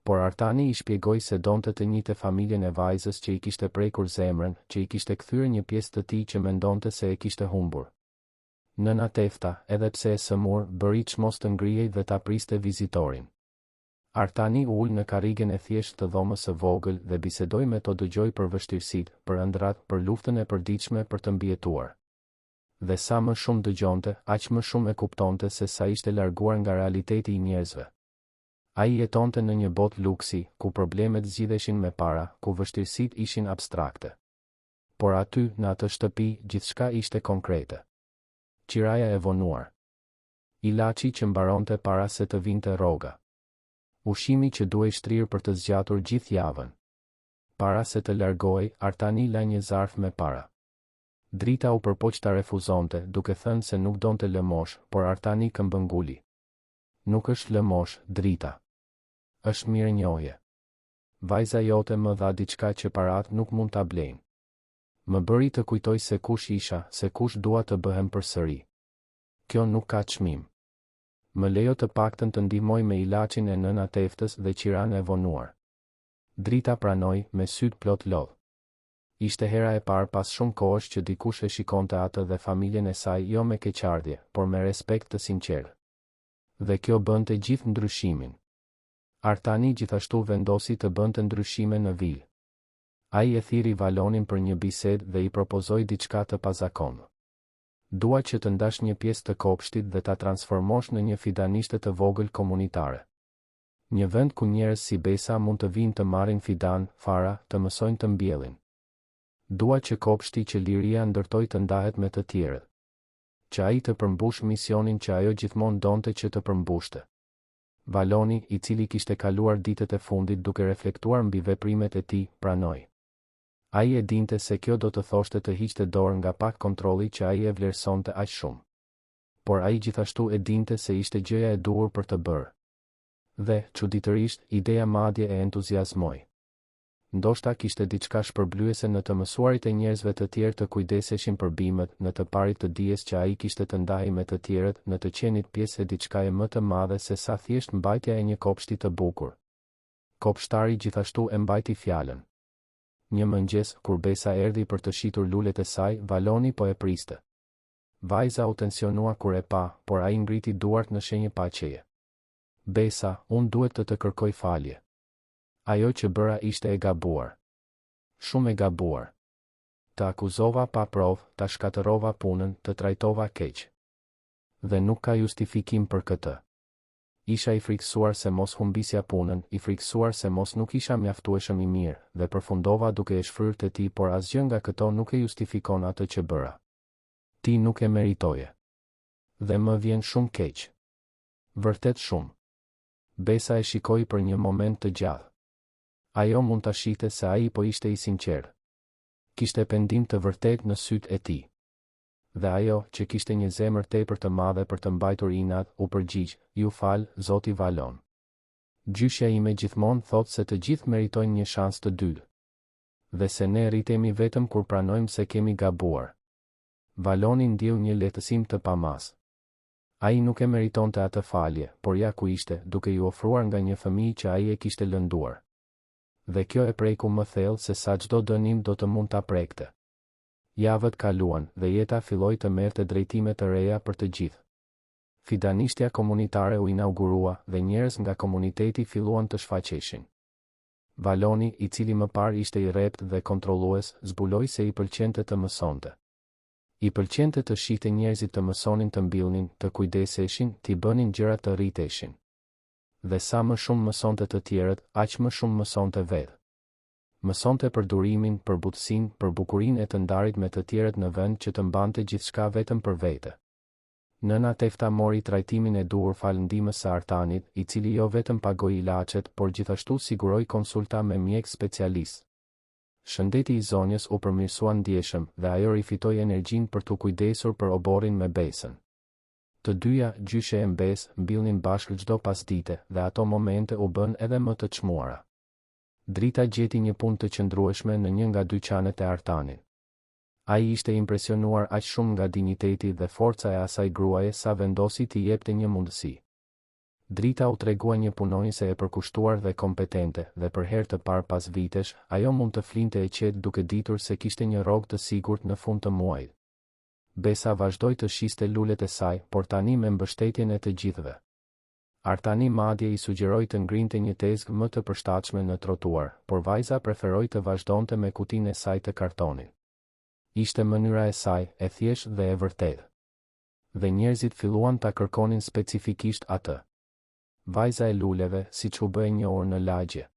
Por Artani i shpjegoi se donte të njihte familjen e vajzës që i kishte prekur zemrën, që i kishte kthyer një pjesë të tij që mendonte se e kishte humbur. Nëna Tefta, edhe pse e sëmur, bëri çmos të ngrihej dhe ta priste vizitorin. Artani ul në karrigen e thjeshtë të dhomës së vogël dhe bisedoi me to dëgjoj për vështirësitë, për ëndrat, për luftën e përditshme për të mbijetuar. Dhe sa më shumë dëgjonte, aq më shumë e kuptonte se sa ishte larguar nga realiteti i njerëzve. Ai jetonte në një botë luksi, ku problemet zgjidheshin me para, ku vështirësitë ishin abstrakte. Por aty, në atë shtëpi, gjithçka ishte konkrete. Qiraja e vonuar. Ilaçi që mbaronte para se të vinte rroga. Ushqimi që duhej shtrirë për të zgjatur gjithë javën. Para se të largohej, Artani la një zarf me para. Drita u përpoq ta refuzonte, duke thënë se nuk donte lëmosh, por Artani këmbënguli. Nuk është lëmosh, Drita. Është mirënjohje. Vajza jote më dha diçka që parat nuk mund ta blejnë. Më bëri të kujtoj se kush isha, se kush dua të bëhem përsëri. Kjo nuk ka çmim. Më lejo të paktën të ndihmoj me ilaçin e nëna teftës dhe qiran e vonuar. Drita pranoi me syt plot lodh. Ishte hera e parë pas shumë kohësh që dikush e shikonte atë dhe familjen e saj jo me keqardhje, por me respekt të sinqertë. Dhe kjo bënte gjithë ndryshimin. Artani gjithashtu vendosi të bënte ndryshime në vil. Ai e thiri Valonin për një bisedë dhe I propozoi diçka të pazakontë. Dua që të ndash një pjesë të kopshtit dhe ta transformosh në një fidanishte të vogël komunitare. Një vend ku njerëz si Besa mund të vinë të marrin fidan, fara, të mësojnë të mbjellin. Dua që kopshti që liria ndërtoi të ndahet me të tjerët. Që ai të përmbush misionin që ajo gjithmonë donte që të përmbushte. Valoni, I cili kishte kaluar ditët e fundit duke reflektuar mbi veprimet e tij, pranoi. Ai e dinte se kjo do të thoshte të hiqte dorë nga pak kontrolli që ai e vlerësonte aq shumë. Por ai gjithashtu e dinte se ishte gjëja e duhur për të bërë. Dhe, çuditërisht, ideja madje e entuziazmoi. Ndoshta kishte diçka shpërblyese në të mësuarit e njerëzve të tjerë të kujdeseshin për bimët, në të parit të dijes që ai kishte të ndahej me të tjerët, në të qenit pjesë e diçkaje më të madhe se sa thjesht mbajtja e një kopshti të bukur. Kopshtari gjithashtu e mbajti fjalën. Një mëngjes, kur Besa erdhi për të shitur lulet e saj, Valoni po e priste. Vajza u tensionua kur e pa, por ai ngriti duart në shenjë paqeje. Besa, unë duhet të kërkoj falje. Ajo që bëra ishte e gabuar. Shumë e gabuar. Të akuzova pa provë, ta shkatërova punën, të trajtova keq. Dhe nuk ka justifikim për këtë. Isha I friksuar se mos humbisja punën, I friksuar se mos nuk isha mjaftueshëm I mirë, dhe përfundova duke e shfryrë te ti, por asgjë nga këto nuk e justifikon atë që bëra. Ti nuk e meritoje. Dhe më vjen shumë keq. Vërtet shumë. Besa e shikoi për një moment të gjatë. Ajo mund ta shihte se ai po ishte I sinqertë. Kishte pendim të vërtet në syt e tij. Dhe ajo, që kishte një zemër tepër të madhe për të mbajtur inat, u përgjigj, ju fal, Zoti Valon. Gjyshja ime gjithmonë thot se të gjithë meritojnë një shans të dytë. Dhe se ne rritemi vetëm kur pranojmë se kemi gabuar. Valoni ndjeu një lehtësim të pamas. Ai nuk e meritonte atë falje, por ja ku ishte, duke I ofruar nga një fëmijë që ai e kishte lënduar. Dhe kjo e preku më thellë se sa çdo dënim do të mund ta prekte. Javët kaluan dhe jeta filloi të merrte drejtime të reja për të gjithë. Fidanishtja komunitare u inaugurua dhe njerëz nga komuniteti filluan të shfaqeshin. Valoni, I cili më parë ishte I rrept dhe kontrollues, zbuloi se I pëlqente të mësonte. I pëlqente të shihte njerëzit të mësonin të mbillnin, të kujdeseshin, t'i bënin gjërat të rriteshin. Dhe sa më shumë mësonte të tjerët, aq më shumë mësonte vetë. Mësonte për durimin, për butësinë, për bukurinë e të ndarit me të tjerët në vend që të mbante gjithçka vetëm për vete. Nëna Tefta mori trajtimin e duhur fal ndihmës së Artanit, I cili jo vetëm pagoi ilaçet, por gjithashtu siguroi konsulta me mjek specialist. Shëndeti I zonjës u përmirësua ndjeshëm dhe ajo rifitoi energjinë për t'u kujdesur për oborrin me Besën. Të dyja, gjyshe e mbes, mbillnin bashkë çdo pasdite dhe ato momente u bën edhe më të çmuara. Drita gjeti një punë të qëndrueshme në një nga dyqanet e Artanit. Ai ishte impresionuar aq shumë nga dinjiteti dhe forca e asaj gruaje sa vendosi t'i jepte një mundësi. Drita u tregua një punonjëse e përkushtuar dhe kompetente, dhe për herë të parë pas vitesh, ajo mund të flinte e qetë duke ditur se kishte një rrogë të sigurt në fund të muajit. Besa vazhdoi të shiste lulet e saj, por tani me mbështetjen e të gjithëve. Artani madje I sugjeroi të ngrinte një tezgë më të përshtatshme në trotuar, por vajza preferoi të vazhdonte me kutinë e saj të kartonit. Ishte mënyra e saj, e thjeshtë dhe e vërtetë. Dhe njerëzit filluan ta kërkonin specifikisht atë. Vajza e luleve, siç u bë një orë në lagje.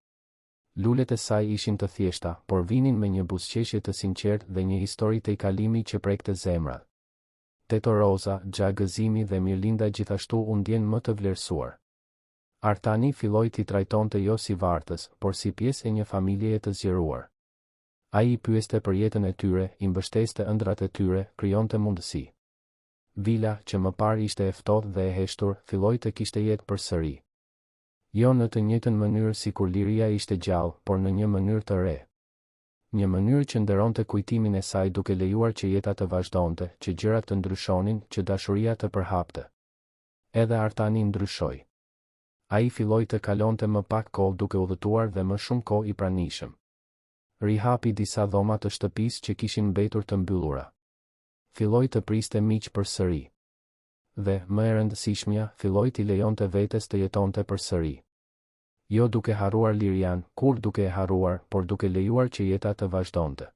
Lulet e saj ishin të thjeshta, por vinin me një buzëqeshje të sinqertë dhe një histori të kalimi që prekte zemrat. Teto Roza, Xhagëzimi dhe Mirlinda gjithashtu u ndjen më të vlerësuar. Artani filloi t'i trajtonte jo si vartës, por si pjesë e një familjeje të zgjeruar. Ai I pyeste për jetën e tyre, I mbështeste ëndrat e tyre, krijonte mundësi. Vila, që më parë ishte e ftohtë dhe e heshtur, filloi të kishte jetë përsëri. Jo në të njëjtën mënyrë si kur liria ishte gjallë, por në një mënyrë të re. Një mënyrë që nderonte kujtimin e saj duke lejuar që jeta të vazhdonte, që gjërat të ndryshonin, që dashuria të përhapte. Edhe Artani ndryshoi. Ai filloi të kalonte më pak kohë duke udhëtuar dhe më shumë kohë i pranishëm. Rihapi disa dhoma të shtëpisë që kishin mbetur të mbyllura. Filloi të priste miq përsëri. Dhe, më e rëndësishmja, filloi t'i lejonte vetes të jetonte përsëri. Jo duke harruar lirian, kur duke e harruar, por duke lejuar që jeta të vazhdonte.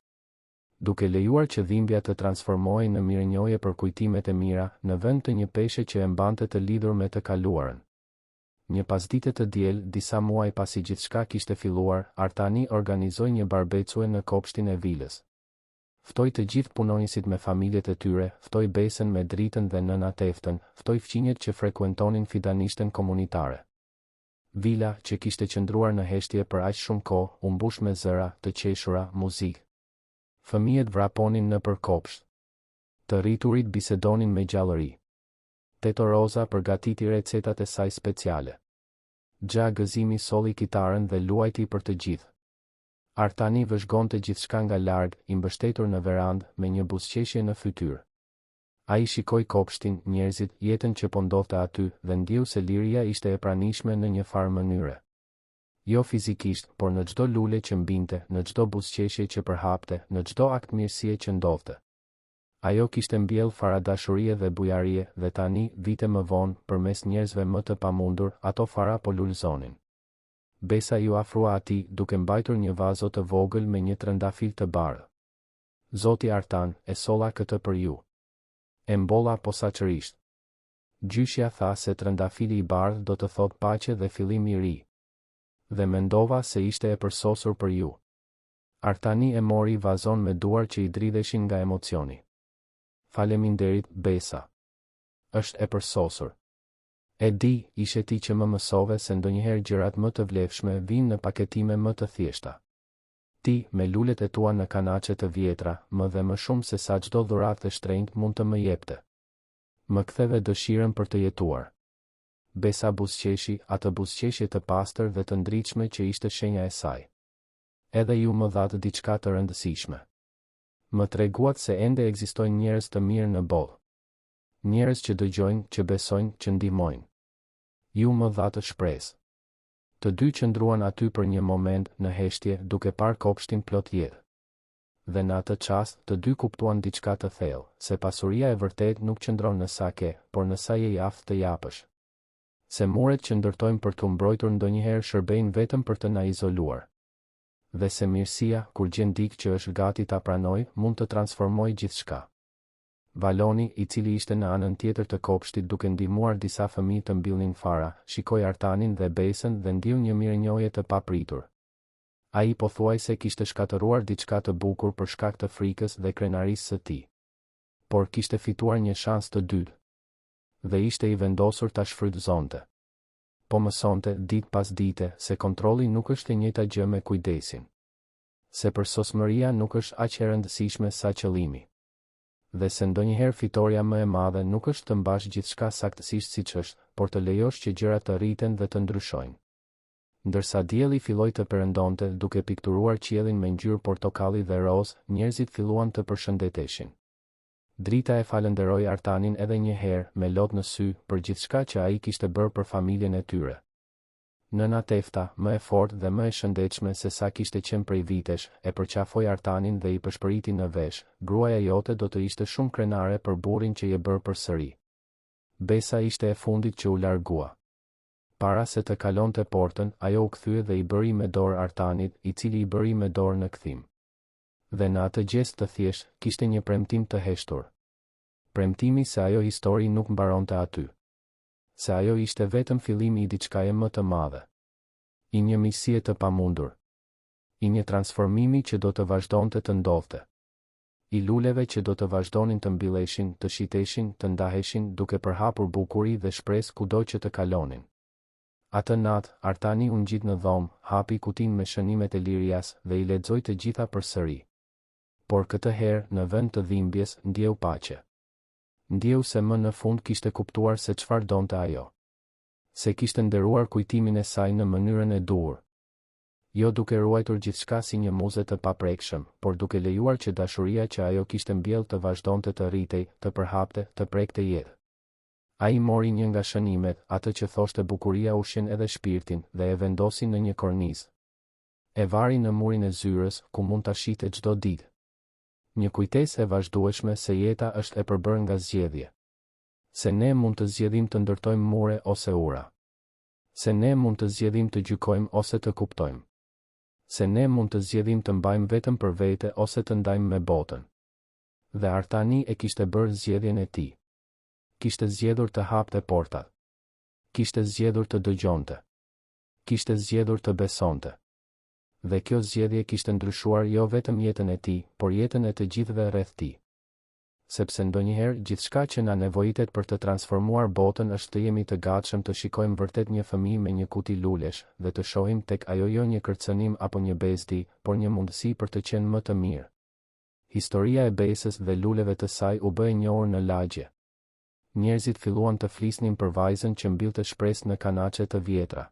Duke lejuar që dhimbja të transformohej në mirënjohje për kujtimet e mira, në vend të një peshe që e mbante të lidhur me të kaluarën. Një pasdite të diel, disa muaj pasi gjithçka kishte filluar, Artani organizoi një barbecue në kopshtin e vilës. Ftoi të gjithë punonjësit me familjet e tyre, ftoi Besën me Dritën dhe nëna Teftën, ftoi fqinjet që frekuentonin fidanishten komunitare. Vila, që kishte qëndruar në heshtje për aq shumë kohë, u mbush me zëra, të qeshura, muzikë. Fëmijët vraponin nëpër kopsht. Të rriturit bisedonin me gjallëri. Teto Roza përgatiti recetat e saj speciale. Gja Gëzimi solli kitarën dhe luajti për të gjithë. Artani vëzhgonte gjithçka nga larg, i mbështetur në verandë, me një buzëqeshje në fytyrë. Ai shikoi kopshtin, njerëzit, jetën që po ndodhte aty, dhe ndiu se liria ishte e pranishme në një farë mënyre. Jo fizikisht, por në çdo lule që mbinte, në çdo buzëqeshje që përhapte, në çdo akt mirësie që ndodhte. Ajo kishte mbjell fara dashurie dhe bujarie, dhe tani, vite më vonë, përmes njerëzve më të pamundur, ato fara po lulëzonin. Besa ju afrua atij, duke mbajtur një vazo të vogël me një trëndafil të bardhë. Zoti Artan, e solla këtë për ju. E mbolla posaçërisht. Gjyshja tha se trëndafili i bardhë do të thot paqe dhe fillim i ri. Dhe mendova se ishte e përsosur për ju. Artani e mori vazon me duar që i dridheshin nga emocioni. Faleminderit, Besa. Është e përsosur. E di, ishe ti që më mësove se ndonjëherë gjërat më të vlefshme vinë në paketime më të thjeshta. Ti, me lulet e tua në kanaçe të vjetra, më dhe më shumë se sa çdo dhuratë e shtrenjtë mund të më jepte. Më ktheve dëshirën për të jetuar. Besa buzëqeshi, atë buzëqeshje të pastër dhe të ndritshme që ishte shenja e saj. Edhe ju më dhatë diçka të rëndësishme. Më treguat se ende ekzistojnë njerëz të mirë në botë. Njerëz që dëgjojnë, që besojnë, që ndihmojnë. Ju më dhatë shpresë. Të dy qëndruan aty për një moment në heshtje, duke parë kopshtin plot jetë. Dhe në atë çast, të dy kuptuan diçka të thellë, se pasuria e vërtet nuk qëndron në sa ke, por në sa je i aftë të japësh. Se muret që ndërtojmë për të mbrojtur ndonjëherë shërbejnë vetëm për të na izoluar. Dhe se mirësia, kur gjen dikë që është gati ta pranoj, mund të transformojë gjithçka. Valoni, i cili ishte në anën tjetër të kopshtit duke ndihmuar disa fëmijë të mbillnin fara, shikoi Artanin dhe Besën dhe ndiu një mirënjohje të papritur. Ai pothuajse kishte shkatëruar diçka të bukur për shkak të frikës dhe krenarisë së tij. Por kishte fituar një shans të dytë. Dhe ishte i vendosur ta shfrytëzonte. Po mësonte, ditë pas dite, se kontrolli nuk është e njëjta gjë me kujdesin. Se përsosmëria nuk është aq e rëndësishme sa qëllimi. Dhe se ndonjëherë fitoria më e madhe nuk është të mbash gjithçka saktësisht siç është, por të lejosh që gjërat të rriten dhe të ndryshojnë. Ndërsa dielli filloi të perëndonte duke pikturuar qiellin me ngjyrë portokalli dhe rozë, njerëzit filluan të përshëndeteshin. Drita e falenderoi Artanin edhe një herë, me lot në sy, për gjithçka që ai kishte bërë për familjen e tyre. Nëna Tefta, më e fortë dhe më e shëndetshme se sa kishte qenë prej vitesh, e përqafoi Artanin dhe i përshpëriti në vesh, gruaja jote do të ishte shumë krenare për burrin që je bërë përsëri. Besa ishte e fundit që u largua. Para se të kalonte portën, ajo u kthye dhe i bëri me dorë Artanit, i cili i bëri me dorë në kthim. Dhe në atë gjest të thjesht, kishte një premtim të heshtur. Premtimi se ajo histori nuk mbaronte aty. Se ajo ishte vetëm fillimi i diçkaje më të madhe. I një miqësie të pamundur. I një transformimi që do të vazhdonte të ndodhte. I luleve që do të vazhdonin të mbilleshin, të shiteshin, të ndaheshin, duke përhapur bukuri dhe shpresë kudo që të kalonin. Atë natë, Artani u ngjit në dhomë, hapi kutinë me shënimet e Lirias dhe i lexoi të gjitha përsëri. Por këtë herë, në vend të dhimbjes, ndjeu paqe. Ndjeu se më në fund kishte kuptuar se çfarë donte ajo. Se kishte nderuar kujtimin e saj në mënyrën e duhur. jo duke ruajtur gjithçka si një muze të paprekshëm, por duke lejuar që dashuria që ajo kishte mbjellë të vazhdonte të rritej, të përhapte, të prekte jetë. Ai mori një nga shënimet, atë që thoshte bukuria ushqen edhe shpirtin, dhe e vendosi në një kornizë. E vari në murin e zyrës, ku mund ta shite çdo ditë. Një kujtesë e vazhdueshme se jeta është e përbërë nga zgjedhje. Se ne mund të zgjedhim të ndërtojmë mure ose ura. Se ne mund të zgjedhim të gjykojmë ose të kuptojmë. Se ne mund të zgjedhim të mbajmë vetëm për vete ose të ndajmë me botën. Dhe Artani e kishte bërë zgjedhjen e tij. Kishte zgjedhur të hapte portat. Kishte zgjedhur të dëgjonte. Kishte zgjedhur të besonte. Dhe kjo zgjedhje kishte ndryshuar jo vetëm jetën e tij, por jetën e të gjithëve rreth tij. Sepse ndonjëherë gjithçka që na nevojitet për të transformuar botën është të jemi të gatshëm të shikojmë vërtet një fëmijë me një kuti lulesh dhe të shohim tek ajo jo një kërcënim apo një bezdi, por një mundësi për të qenë më të mirë. Historia e besës dhe luleve të saj u bë e njohur në lagje. Njerëzit filluan të flisnin për vajzën që mbillte shpresë në kanaçe të vjetra.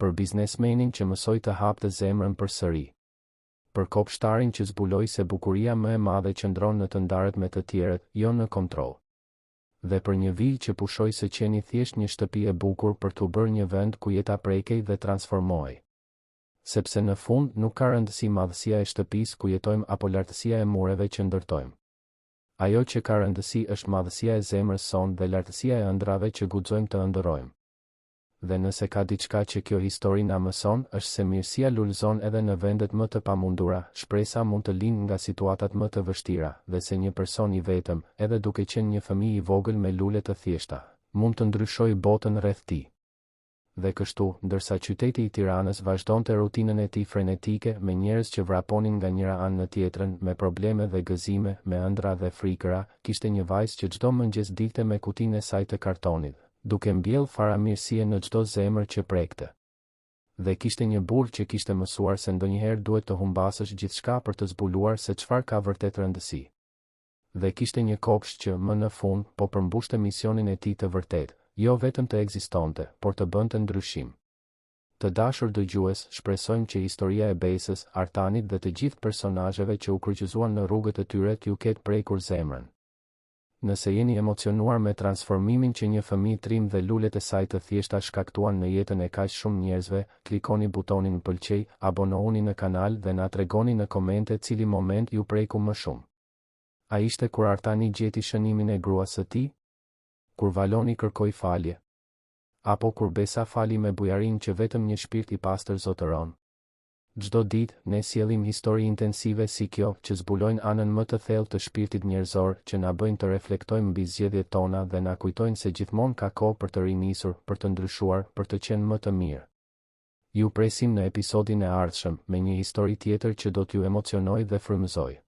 Për biznesmenin që mësoi të hapte zemrën përsëri. Për kopshtarin që zbuloi se bukuria më e madhe qëndron në të ndarët me të tjerët, jo në kontroll. Dhe për një vijë që pushoi se qeni thjesht një shtëpi e bukur për t'u bërë një vend ku jeta prekej dhe transformohej. Sepse në fund nuk ka rëndësi madhësia e shtëpisë ku jetojmë apo lartësia e mureve që ndërtojmë. Ajo që ka rëndësi është madhësia e zemrës sonë dhe lartësia e ëndrave që guxojmë të ëndërrojmë. Dhe nëse ka diçka që kjo histori na mëson, është se mirësia lulëzon edhe në vendet më të pamundura, shpresa mund të linë nga situatat më të vështira, dhe se një person i vetëm, edhe duke qenë një fëmijë i vogël me lule të thjeshta, mund të ndryshojë botën rreth tij. Dhe kështu, ndërsa qyteti i Tiranës vazhdonte rutinën e tij frenetike me njerëz që vraponin nga njëra anë në tjetrën, me probleme dhe gëzime, me ëndra dhe frikëra, kishte një vajzë që çdo mëngjes dilte me kutinë e saj të kartonit, duke mbjellë faramirësie në çdo zemër që prekte. Dhe kishte një burr që kishte mësuar se ndonjëherë duhet të humbasësh gjithçka për të zbuluar se çfarë ka vërtet rëndësi. Dhe kishte një kopsht që, më në fund, po përmbushte misionin e tij të vërtet, jo vetëm të ekzistonte, por të bënte ndryshim. Të dashur dëgjues, shpresojmë që historia e besës, Artanit dhe të gjithë personazheve që u kryqëzuan në rrugët e tyre t'ju ketë prekur zemrën. Nëse jeni emocionuar me transformimin që një fëmijë trim dhe lulet e saj të thjeshta shkaktuan në jetën e kaq shumë njerëzve, klikoni butonin pëlqej, abonohuni në kanal dhe na tregoni në komente cili moment ju preku më shumë. A ishte kur Artani gjeti shënimin e gruas së tij? Kur Valoni kërkoi falje? Apo kur Besa fali me bujarin që vetëm një shpirt i pastër zotëron? Çdo ditë, ne sjellim histori intensive si kjo, që zbulojnë anën më të thellë të shpirtit njerëzor, që na bëjnë të reflektojmë mbi zgjedhjet tona dhe na kujtojnë se gjithmonë ka kohë për të rinisur, për të ndryshuar, për të qenë më të mirë. Ju presim në episodin e ardhshëm me një histori tjetër që do t'ju emocionojë dhe frymëzojë.